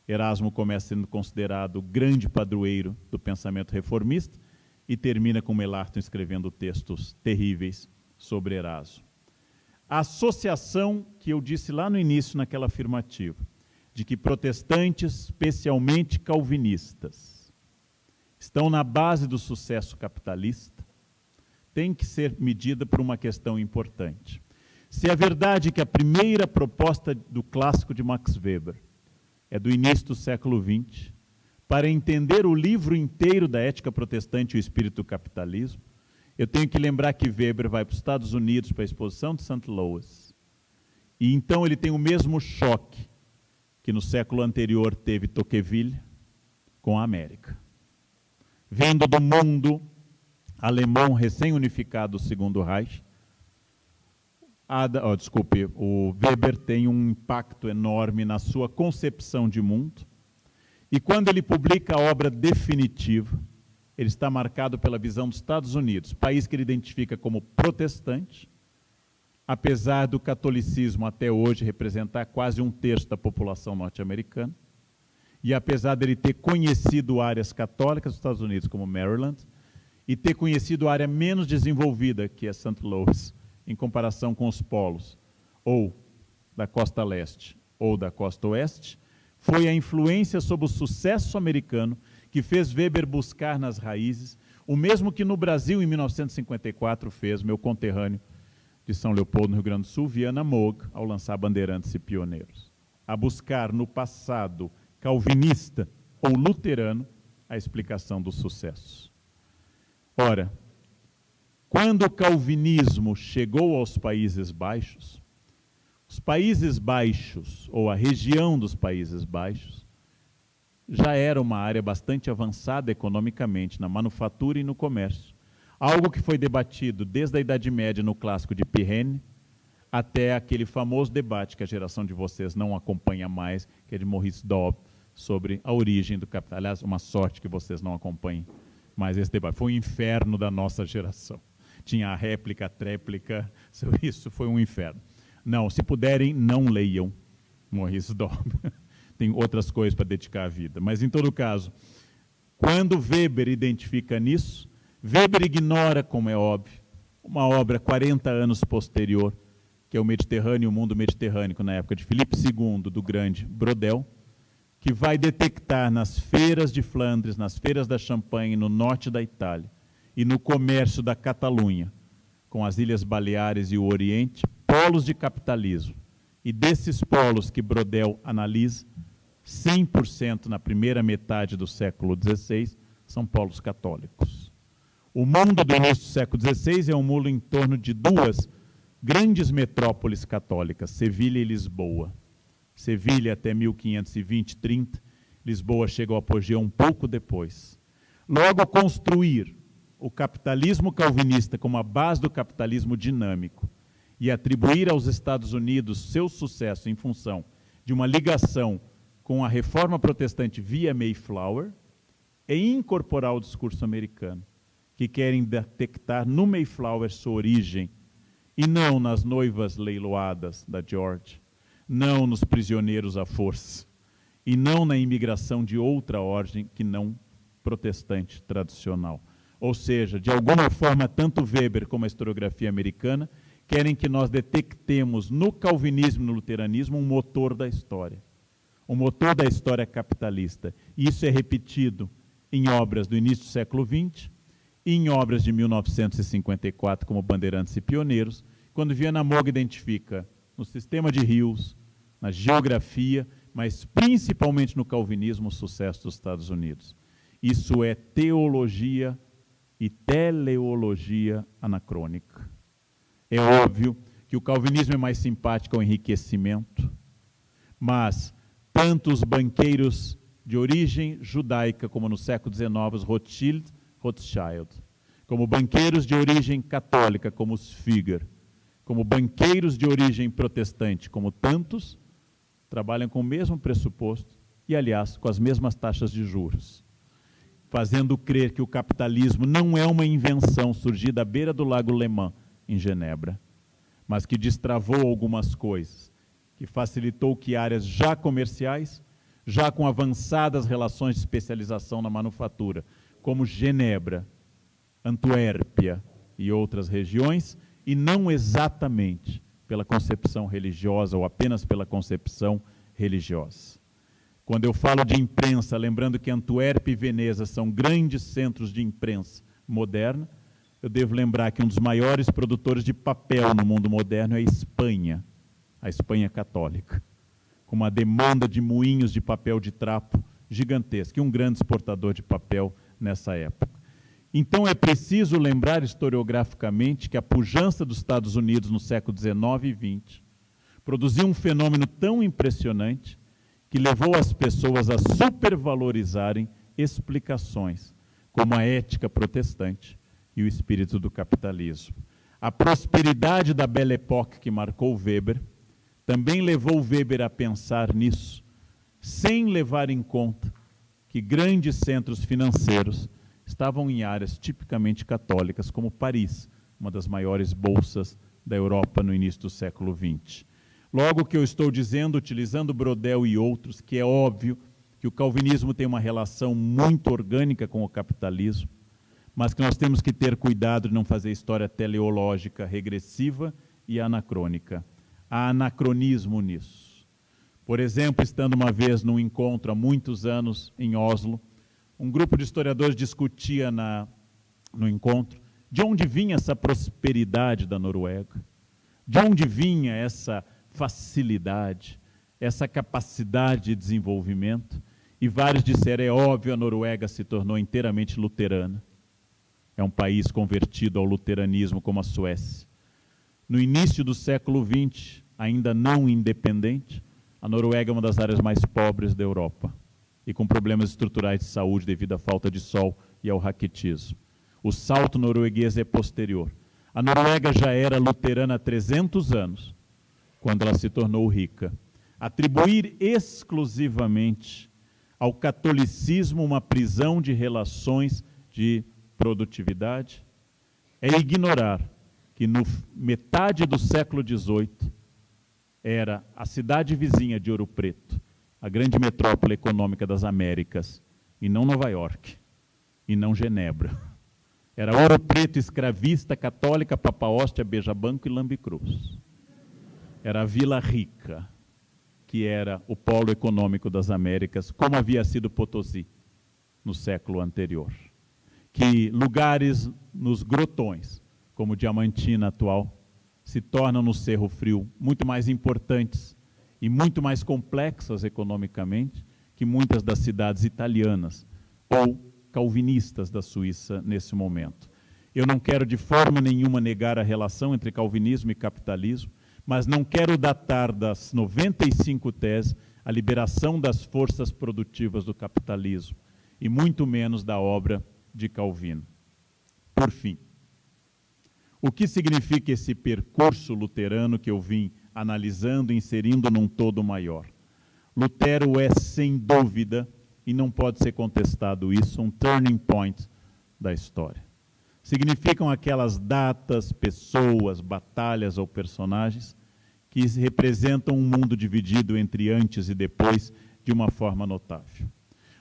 Erasmo começa sendo considerado o grande padroeiro do pensamento reformista e termina com Melanchthon escrevendo textos terríveis sobre Erasmo. A associação que eu disse lá no início naquela afirmativa, de que protestantes, especialmente calvinistas, estão na base do sucesso capitalista, tem que ser medida por uma questão importante. Se é verdade que a primeira proposta do clássico de Max Weber é do início do século XX, para entender o livro inteiro da ética protestante e o espírito do capitalismo, eu tenho que lembrar que Weber vai para os Estados Unidos para a exposição de St. Louis. E então ele tem o mesmo choque que no século anterior teve Tocqueville com a América. Vendo do mundo alemão recém-unificado do Segundo Reich, o Weber tem um impacto enorme na sua concepção de mundo, e quando ele publica a obra definitiva, ele está marcado pela visão dos Estados Unidos, país que ele identifica como protestante, apesar do catolicismo até hoje representar quase 1/3 da população norte-americana, e apesar dele ter conhecido áreas católicas dos Estados Unidos, como Maryland, e ter conhecido a área menos desenvolvida, que é St. Louis, em comparação com os polos, ou da costa leste ou da costa oeste, foi a influência sobre o sucesso americano que fez Weber buscar nas raízes, o mesmo que no Brasil, em 1954, fez meu conterrâneo de São Leopoldo, no Rio Grande do Sul, Viana Moog, ao lançar Bandeirantes e Pioneiros, a buscar no passado calvinista ou luterano a explicação do sucesso. Ora, quando o calvinismo chegou aos Países Baixos, os Países Baixos, ou a região dos Países Baixos, já era uma área bastante avançada economicamente, na manufatura e no comércio. Algo que foi debatido desde a Idade Média no clássico de Pirene, até aquele famoso debate que a geração de vocês não acompanha mais, que é de Maurice Dobb, sobre a origem do capital. Aliás, uma sorte que vocês não acompanhem mais esse debate. Foi um inferno da nossa geração. Tinha a réplica, a tréplica, isso foi um inferno. Não, se puderem, não leiam Maurice Dobb. Tem outras coisas para dedicar à vida. Mas, em todo caso, quando Weber identifica nisso, Weber ignora, como é óbvio, uma obra 40 anos posterior, que é o Mediterrâneo e o Mundo Mediterrâneo, na época de Filipe II, do grande Brodel, que vai detectar nas feiras de Flandres, nas feiras da Champagne, no norte da Itália, e no comércio da Catalunha, com as Ilhas Baleares e o Oriente, polos de capitalismo. E desses polos que Brodel analisa, 100% na primeira metade do século XVI são polos católicos. O mundo do início do século XVI é um mundo em torno de duas grandes metrópoles católicas, Sevilha e Lisboa. Sevilha até 1520, 30, Lisboa chega ao apogeu um pouco depois. Logo, construir o capitalismo calvinista como a base do capitalismo dinâmico e atribuir aos Estados Unidos seu sucesso em função de uma ligação com a reforma protestante via Mayflower é incorporar o discurso americano, que querem detectar no Mayflower sua origem, e não nas noivas leiloadas da George, não nos prisioneiros à força, e não na imigração de outra ordem que não protestante tradicional. Ou seja, de alguma forma, tanto Weber como a historiografia americana querem que nós detectemos no calvinismo e no luteranismo um motor da história. O motor da história capitalista. E isso é repetido em obras do início do século XX, e em obras de 1954, como Bandeirantes e Pioneiros, quando Viana Moga identifica no sistema de rios, na geografia, mas principalmente no calvinismo, o sucesso dos Estados Unidos. Isso é teologia e teleologia anacrônica. É óbvio que o calvinismo é mais simpático ao enriquecimento, mas tanto os banqueiros de origem judaica, como no século XIX, os Rothschild, como banqueiros de origem católica, como os Figger, como banqueiros de origem protestante, como tantos, trabalham com o mesmo pressuposto e, aliás, com as mesmas taxas de juros, fazendo crer que o capitalismo não é uma invenção surgida à beira do Lago Le Mans, em Genebra, mas que destravou algumas coisas, que facilitou que áreas já comerciais, já com avançadas relações de especialização na manufatura, como Genebra, Antuérpia e outras regiões, e não exatamente pela concepção religiosa ou apenas pela concepção religiosa. Quando eu falo de imprensa, lembrando que Antuérpia e Veneza são grandes centros de imprensa moderna, eu devo lembrar que um dos maiores produtores de papel no mundo moderno é a Espanha católica, com uma demanda de moinhos de papel de trapo gigantesca, e um grande exportador de papel nessa época. Então é preciso lembrar historiograficamente que a pujança dos Estados Unidos no século XIX e XX produziu um fenômeno tão impressionante que levou as pessoas a supervalorizarem explicações como a ética protestante e o espírito do capitalismo. A prosperidade da Belle Époque que marcou Weber também levou Weber a pensar nisso, sem levar em conta que grandes centros financeiros estavam em áreas tipicamente católicas, como Paris, uma das maiores bolsas da Europa no início do século XX. Logo, o que eu estou dizendo, utilizando Brodel e outros, que é óbvio que o calvinismo tem uma relação muito orgânica com o capitalismo, mas que nós temos que ter cuidado de não fazer história teleológica regressiva e anacrônica. Há anacronismo nisso. Por exemplo, estando uma vez num encontro há muitos anos em Oslo, um grupo de historiadores discutia no encontro de onde vinha essa prosperidade da Noruega, de onde vinha essa facilidade, essa capacidade de desenvolvimento, e vários disseram, é óbvio, a Noruega se tornou inteiramente luterana. É um país convertido ao luteranismo como a Suécia. No início do século XX, ainda não independente, a Noruega é uma das áreas mais pobres da Europa e com problemas estruturais de saúde devido à falta de sol e ao raquitismo. O salto norueguês é posterior. A Noruega já era luterana há 300 anos, quando ela se tornou rica. Atribuir exclusivamente ao catolicismo uma prisão de relações de produtividade é ignorar que no metade do século XVIII era a cidade vizinha de Ouro Preto, a grande metrópole econômica das Américas, e não Nova York, e não Genebra. Era Ouro Preto, escravista, católica, Papa Hóstia, Beija Banco e Lambe Cruz. Era a Vila Rica. que era o polo econômico das Américas, como havia sido Potosí no século anterior. Que lugares nos grotões, como Diamantina atual, se tornam no Cerro Frio muito mais importantes e muito mais complexas economicamente que muitas das cidades italianas ou calvinistas da Suíça nesse momento. Eu não quero de forma nenhuma negar a relação entre calvinismo e capitalismo, mas não quero datar das 95 teses a liberação das forças produtivas do capitalismo, e muito menos da obra de Calvino. Por fim, o que significa esse percurso luterano que eu vim analisando e inserindo num todo maior? Lutero é, sem dúvida, e não pode ser contestado isso, um turning point da história. Significam aquelas datas, pessoas, batalhas ou personagens que representam um mundo dividido entre antes e depois de uma forma notável.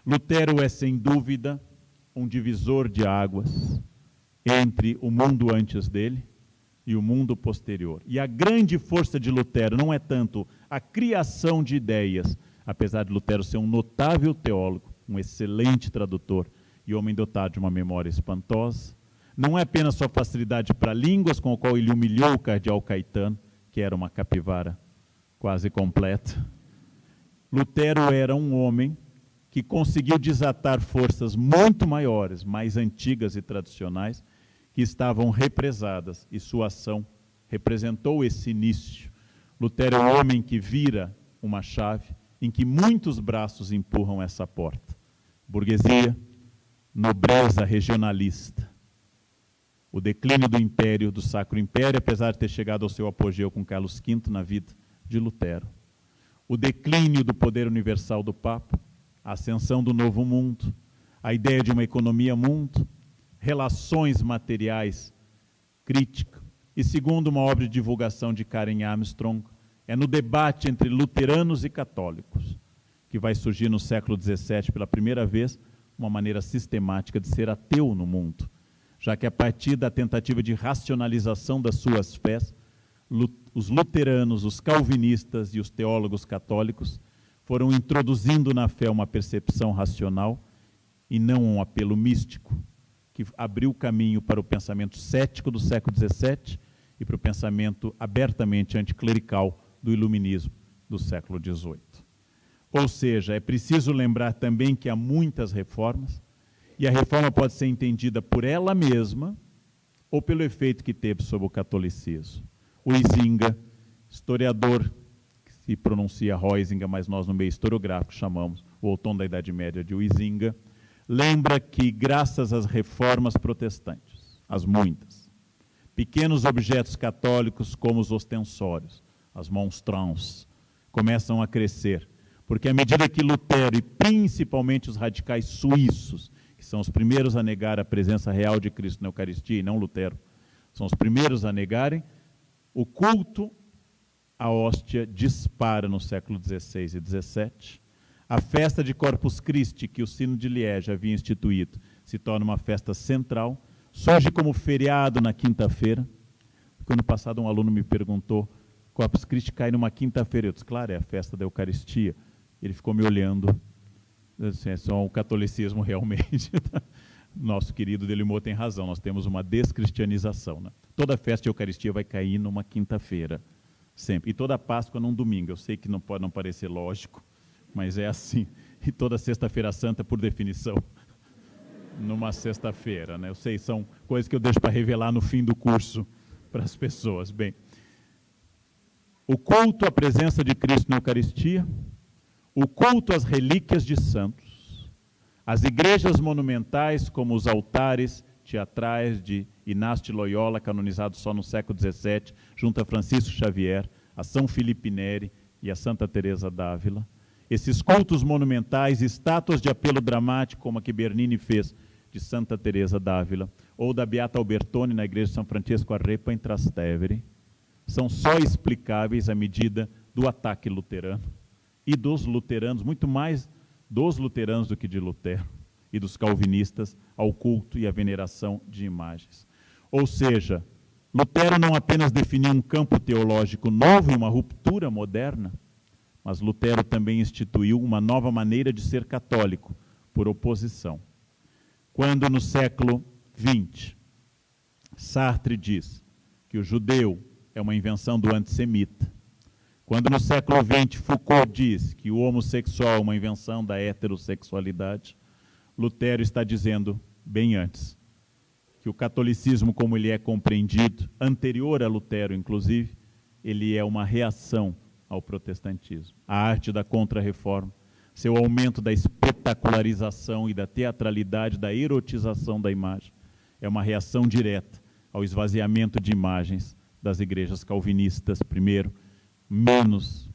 Lutero é, sem dúvida, um divisor de águas entre o mundo antes dele e o mundo posterior. E a grande força de Lutero não é tanto a criação de ideias, apesar de Lutero ser um notável teólogo, um excelente tradutor e homem dotado de uma memória espantosa, não é apenas sua facilidade para línguas, com a qual ele humilhou o cardeal Caetano, que era uma capivara quase completa. Lutero era um homem que conseguiu desatar forças muito maiores, mais antigas e tradicionais, que estavam represadas, e sua ação representou esse início. Lutero é um homem que vira uma chave em que muitos braços empurram essa porta. Burguesia, nobreza regionalista, o declínio do Império, do Sacro Império, apesar de ter chegado ao seu apogeu com Carlos V na vida de Lutero. O declínio do poder universal do Papa, a ascensão do Novo Mundo, a ideia de uma economia mundo, relações materiais, crítica. E segundo uma obra de divulgação de Karen Armstrong, é no debate entre luteranos e católicos que vai surgir no século XVII, pela primeira vez, uma maneira sistemática de ser ateu no mundo, já que a partir da tentativa de racionalização das suas fés, os luteranos, os calvinistas e os teólogos católicos foram introduzindo na fé uma percepção racional e não um apelo místico, que abriu caminho para o pensamento cético do século XVII e para o pensamento abertamente anticlerical do iluminismo do século XVIII. Ou seja, é preciso lembrar também que há muitas reformas, e a reforma pode ser entendida por ela mesma ou pelo efeito que teve sobre o catolicismo. O Huizinga, historiador, que se pronuncia Huizinga, mas nós no meio historiográfico chamamos o outono da Idade Média de Huizinga, lembra que, graças às reformas protestantes, as muitas, pequenos objetos católicos como os ostensórios, as monstrances, começam a crescer, porque à medida que Lutero e principalmente os radicais suíços, que são os primeiros a negar a presença real de Cristo na Eucaristia, e não Lutero, são os primeiros a negarem, o culto à hóstia dispara no século XVI e XVII. A festa de Corpus Christi, que o Sino de Liege havia instituído, se torna uma festa central, surge como feriado na quinta-feira. Ano passado um aluno me perguntou, Corpus Christi cai numa quinta-feira. Eu disse, claro, é a festa da Eucaristia. Ele ficou me olhando, assim, é só o catolicismo realmente. Nosso querido Delimot tem razão, nós temos uma descristianização. Né? Toda festa de Eucaristia vai cair numa quinta-feira, sempre. E toda Páscoa num domingo. Eu sei que não pode não parecer lógico, mas é assim. E toda Sexta-feira Santa, por definição, numa sexta-feira. Né? Eu sei, são coisas que eu deixo para revelar no fim do curso para as pessoas. Bem, o culto à presença de Cristo na Eucaristia, o culto às relíquias de santos, as igrejas monumentais, como os altares teatrais de Inácio de Loyola, canonizado só no século XVII, junto a Francisco Xavier, a São Filipe Neri e a Santa Teresa d'Ávila. Esses cultos monumentais, estátuas de apelo dramático, como a que Bernini fez de Santa Teresa d'Ávila, ou da Beata Albertone na igreja de São Francisco Arrepa, em Trastevere, são só explicáveis à medida do ataque luterano e dos luteranos, muito mais dos luteranos do que de Lutero, e dos calvinistas ao culto e à veneração de imagens. Ou seja, Lutero não apenas definiu um campo teológico novo e uma ruptura moderna, mas Lutero também instituiu uma nova maneira de ser católico, por oposição. Quando no século XX, Sartre diz que o judeu é uma invenção do antissemita, quando no século XX Foucault diz que o homossexual é uma invenção da heterossexualidade, Lutero está dizendo, bem antes, que o catolicismo como ele é compreendido, anterior a Lutero inclusive, ele é uma reação ao protestantismo. A arte da contra-reforma, seu aumento da espetacularização e da teatralidade, da erotização da imagem, é uma reação direta ao esvaziamento de imagens das igrejas calvinistas, primeiro, menos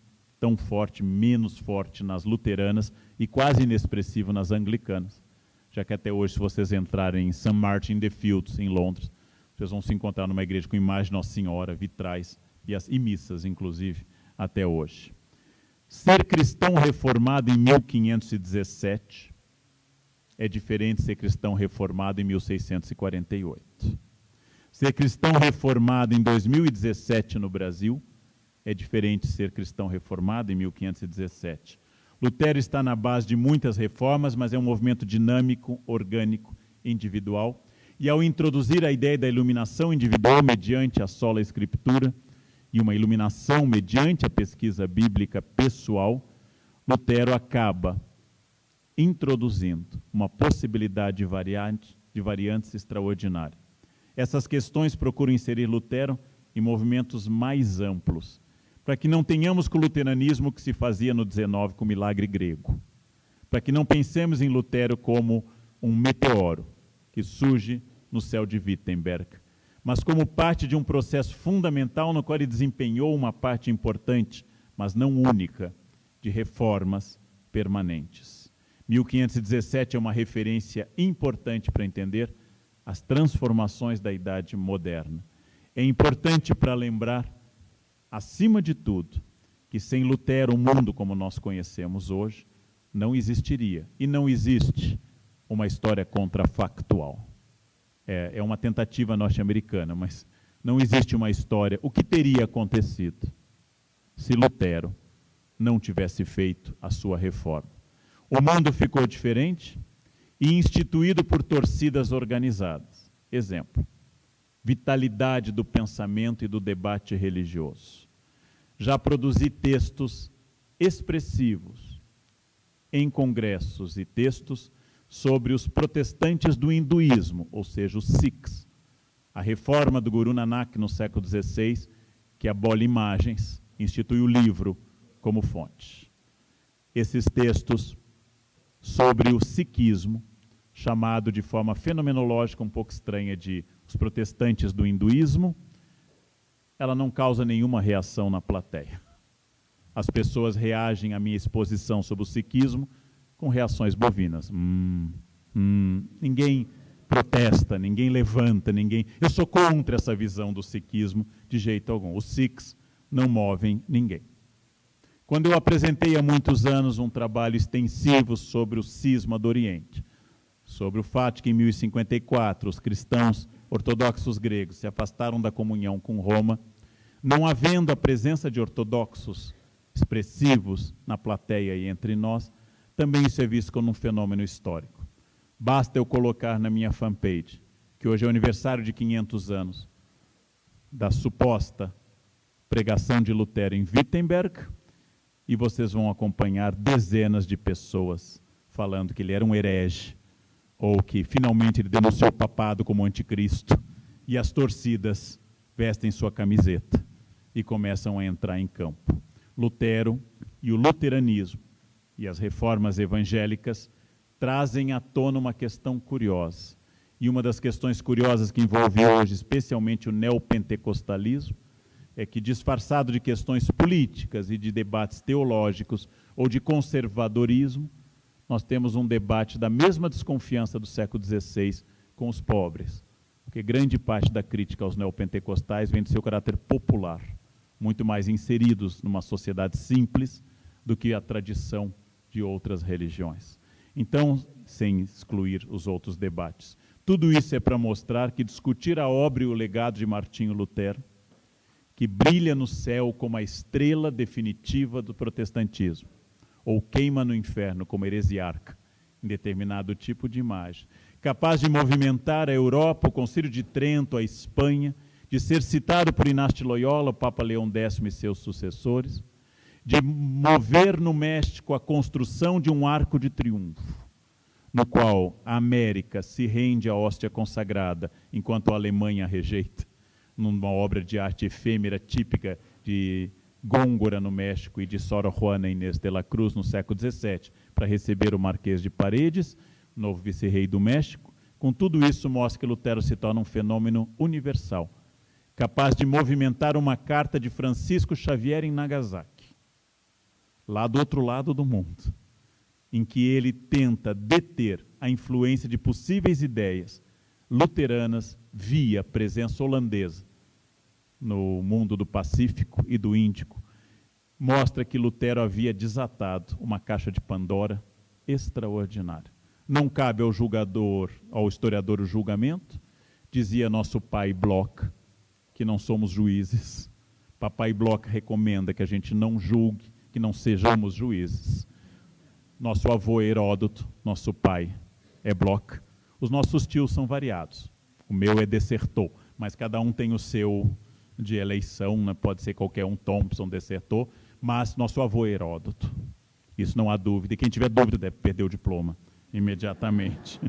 forte nas luteranas e quase inexpressivo nas anglicanas, já que até hoje, se vocês entrarem em St. Martin in the Fields, em Londres, vocês vão se encontrar numa igreja com imagem de Nossa Senhora, vitrais e missas, inclusive, até hoje. Ser cristão reformado em 1517 é diferente de ser cristão reformado em 1648. Ser cristão reformado em 2017 no Brasil é diferente de ser cristão reformado em 1517. Lutero está na base de muitas reformas, mas é um movimento dinâmico, orgânico, individual. E ao introduzir a ideia da iluminação individual mediante a sola escritura e uma iluminação mediante a pesquisa bíblica pessoal, Lutero acaba introduzindo uma possibilidade de variantes extraordinária. Essas questões procuram inserir Lutero em movimentos mais amplos, para que não tenhamos com o luteranismo que se fazia no XIX com o milagre grego, para que não pensemos em Lutero como um meteoro que surge no céu de Wittenberg, mas como parte de um processo fundamental no qual ele desempenhou uma parte importante, mas não única, de reformas permanentes. 1517 é uma referência importante para entender as transformações da Idade Moderna. É importante para lembrar, acima de tudo, que sem Lutero o mundo como nós conhecemos hoje não existiria. E não existe uma história contrafactual. É uma tentativa norte-americana, mas não existe uma história. O que teria acontecido se Lutero não tivesse feito a sua reforma? O mundo ficou diferente e instituído por torcidas organizadas. Exemplo, vitalidade do pensamento e do debate religioso. Já produzi textos expressivos em congressos e textos sobre os protestantes do hinduísmo, ou seja, os Sikhs. A reforma do Guru Nanak no século XVI, que abole imagens, institui o livro como fonte. Esses textos sobre o sikhismo, chamado de forma fenomenológica um pouco estranha de os protestantes do hinduísmo, ela não causa nenhuma reação na plateia. As pessoas reagem à minha exposição sobre o sikhismo com reações bovinas. Ninguém protesta, ninguém levanta, ninguém... Eu sou contra essa visão do sikhismo de jeito algum. Os Sikhs não movem ninguém. Quando eu apresentei há muitos anos um trabalho extensivo sobre o cisma do Oriente, sobre o fato que em 1054 os cristãos ortodoxos gregos se afastaram da comunhão com Roma, não havendo a presença de ortodoxos expressivos na plateia e entre nós, também isso é visto como um fenômeno histórico. Basta eu colocar na minha fanpage, que hoje é o aniversário de 500 anos da suposta pregação de Lutero em Wittenberg, e vocês vão acompanhar dezenas de pessoas falando que ele era um herege, ou que finalmente ele denunciou o papado como anticristo, e as torcidas vestem sua camiseta e começam a entrar em campo. Lutero e o luteranismo e as reformas evangélicas trazem à tona uma questão curiosa. E uma das questões curiosas que envolve hoje, especialmente o neopentecostalismo, é que, disfarçado de questões políticas e de debates teológicos ou de conservadorismo, nós temos um debate da mesma desconfiança do século XVI com os pobres, porque grande parte da crítica aos neopentecostais vem do seu caráter popular, muito mais inseridos numa sociedade simples do que a tradição de outras religiões. Então, sem excluir os outros debates, tudo isso é para mostrar que discutir a obra e o legado de Martinho Lutero, que brilha no céu como a estrela definitiva do protestantismo, ou queima no inferno como heresiarca, em determinado tipo de imagem, capaz de movimentar a Europa, o Concílio de Trento, a Espanha, de ser citado por Inácio de Loyola, o Papa Leão X e seus sucessores, de mover no México a construção de um arco de triunfo, no qual a América se rende à hóstia consagrada, enquanto a Alemanha a rejeita, numa obra de arte efêmera típica de Góngora, no México, e de Sor Juana Inés de la Cruz, no século XVII, para receber o Marquês de Paredes, novo vice-rei do México. Com tudo isso, mostra que Lutero se torna um fenômeno universal, capaz de movimentar uma carta de Francisco Xavier em Nagasaki, lá do outro lado do mundo, em que ele tenta deter a influência de possíveis ideias luteranas via presença holandesa no mundo do Pacífico e do Índico. Mostra que Lutero havia desatado uma caixa de Pandora extraordinária. Não cabe ao julgador, ao historiador, o julgamento. Dizia nosso pai Bloch que não somos juízes. Papai Bloch recomenda que a gente não julgue, que não sejamos juízes. Nosso avô Heródoto, nosso pai, é Bloch. Os nossos tios são variados. O meu é Dessertot, mas cada um tem o seu de eleição, né? Pode ser qualquer um, Thompson, Dessertot, mas nosso avô é Heródoto. Isso não há dúvida. E quem tiver dúvida deve perder o diploma imediatamente.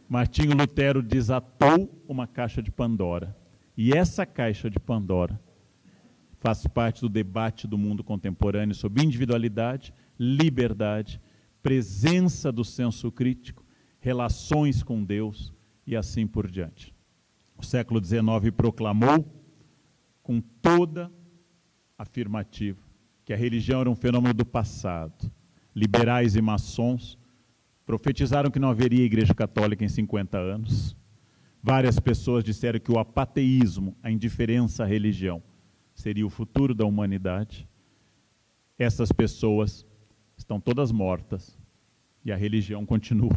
Martinho Lutero desatou uma caixa de Pandora. E essa caixa de Pandora faz parte do debate do mundo contemporâneo sobre individualidade, liberdade, presença do senso crítico, relações com Deus e assim por diante. O século XIX proclamou, com toda afirmativa, que a religião era um fenômeno do passado. Liberais e maçons profetizaram que não haveria igreja católica em 50 anos. Várias pessoas disseram que o apateísmo, a indiferença à religião, seria o futuro da humanidade. Essas pessoas estão todas mortas e a religião continua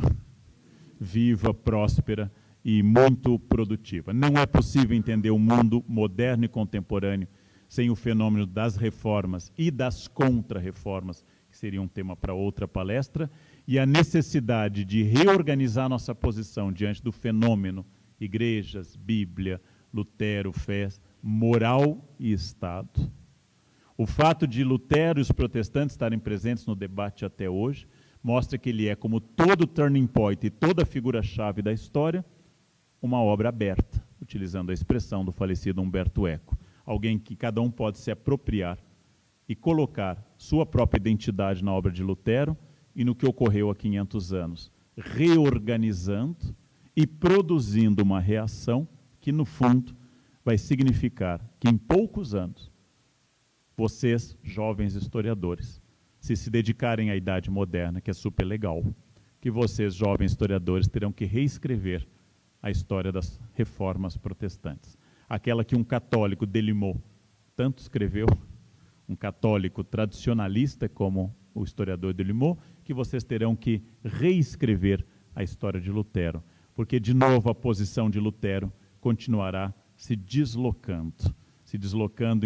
viva, próspera e muito produtiva. Não é possível entender o mundo moderno e contemporâneo sem o fenômeno das reformas e das contra-reformas, que seria um tema para outra palestra, e a necessidade de reorganizar nossa posição diante do fenômeno igrejas, Bíblia, Lutero, fé, moral e Estado. O fato de Lutero e os protestantes estarem presentes no debate até hoje mostra que ele é, como todo turning point e toda figura-chave da história, uma obra aberta, utilizando a expressão do falecido Humberto Eco. Alguém que cada um pode se apropriar e colocar sua própria identidade na obra de Lutero e no que ocorreu há 500 anos, reorganizando e produzindo uma reação que, no fundo, vai significar que em poucos anos, vocês, jovens historiadores, se dedicarem à idade moderna, que é super legal, que vocês, jovens historiadores, terão que reescrever a história das reformas protestantes. Aquela que um católico Delimot tanto escreveu, um católico tradicionalista como o historiador Delimot, que vocês terão que reescrever a história de Lutero, porque, de novo, a posição de Lutero continuará se deslocando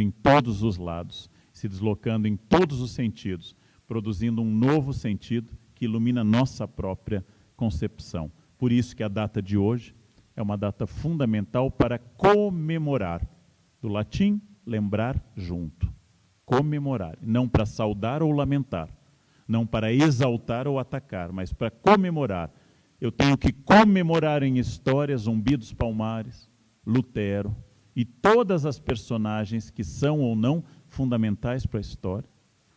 em todos os lados, se deslocando em todos os sentidos, produzindo um novo sentido que ilumina nossa própria concepção. Por isso que a data de hoje é uma data fundamental para comemorar. Do latim, lembrar junto. Comemorar, não para saudar ou lamentar, não para exaltar ou atacar, mas para comemorar. Eu tenho que comemorar em história Zumbi dos Palmares, Lutero e todas as personagens que são ou não fundamentais para a história,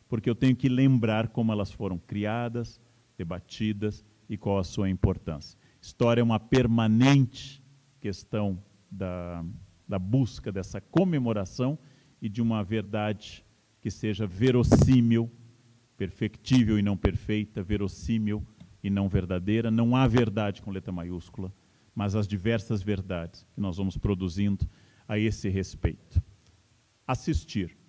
porque eu tenho que lembrar como elas foram criadas, debatidas e qual a sua importância. História é uma permanente questão da busca dessa comemoração e de uma verdade que seja verossímil, perfectível e não perfeita, verossímil e não verdadeira. Não há verdade com letra maiúscula, mas as diversas verdades que nós vamos produzindo a esse respeito. Assistir.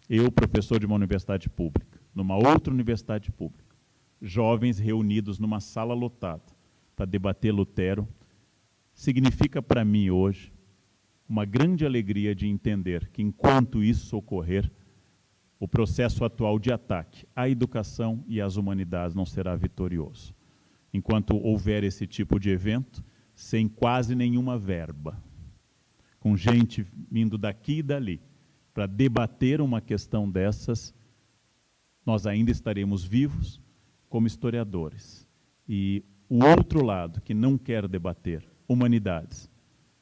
Eu, professor de uma universidade pública, numa outra universidade pública, jovens reunidos numa sala lotada para debater Lutero, significa para mim hoje uma grande alegria de entender que, enquanto isso ocorrer, o processo atual de ataque à educação e às humanidades não será vitorioso. Enquanto houver esse tipo de evento, sem quase nenhuma verba, com gente vindo daqui e dali, para debater uma questão dessas, nós ainda estaremos vivos como historiadores. E o outro lado, que não quer debater humanidades,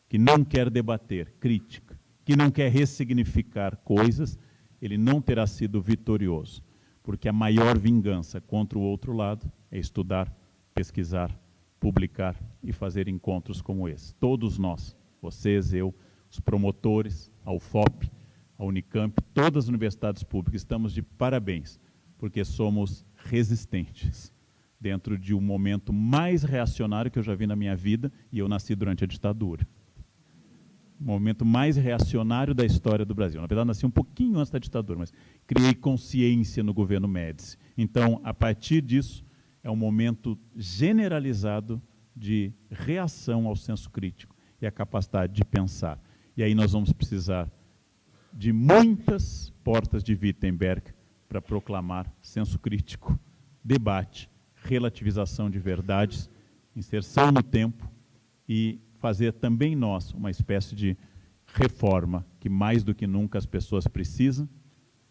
que não quer debater crítica, que não quer ressignificar coisas, ele não terá sido vitorioso, porque a maior vingança contra o outro lado é estudar, pesquisar, publicar e fazer encontros como esse. Todos nós, vocês, eu, os promotores, a UFOP, a Unicamp, todas as universidades públicas, estamos de parabéns, porque somos resistentes dentro de um momento mais reacionário que eu já vi na minha vida, e eu nasci durante a ditadura. O momento mais reacionário da história do Brasil. Na verdade, nasci um pouquinho antes da ditadura, mas criei consciência no governo Médici. Então, a partir disso, é um momento generalizado de reação ao senso crítico e a capacidade de pensar. E aí nós vamos precisar de muitas portas de Wittenberg para proclamar senso crítico, debate, relativização de verdades, inserção no tempo e fazer também nós uma espécie de reforma que mais do que nunca as pessoas precisam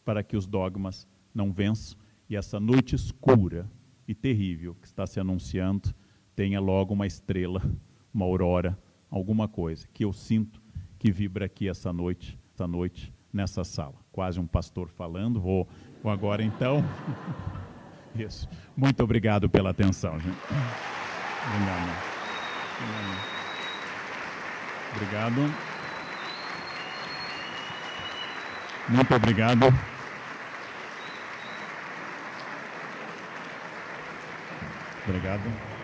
para que os dogmas não vençam e essa noite escura e terrível que está se anunciando tenha logo uma estrela, uma aurora, alguma coisa que eu sinto que vibra aqui essa noite nessa sala. Quase um pastor falando, vou agora então. Isso. Muito obrigado pela atenção, gente. Obrigado. Muito obrigado. Obrigado.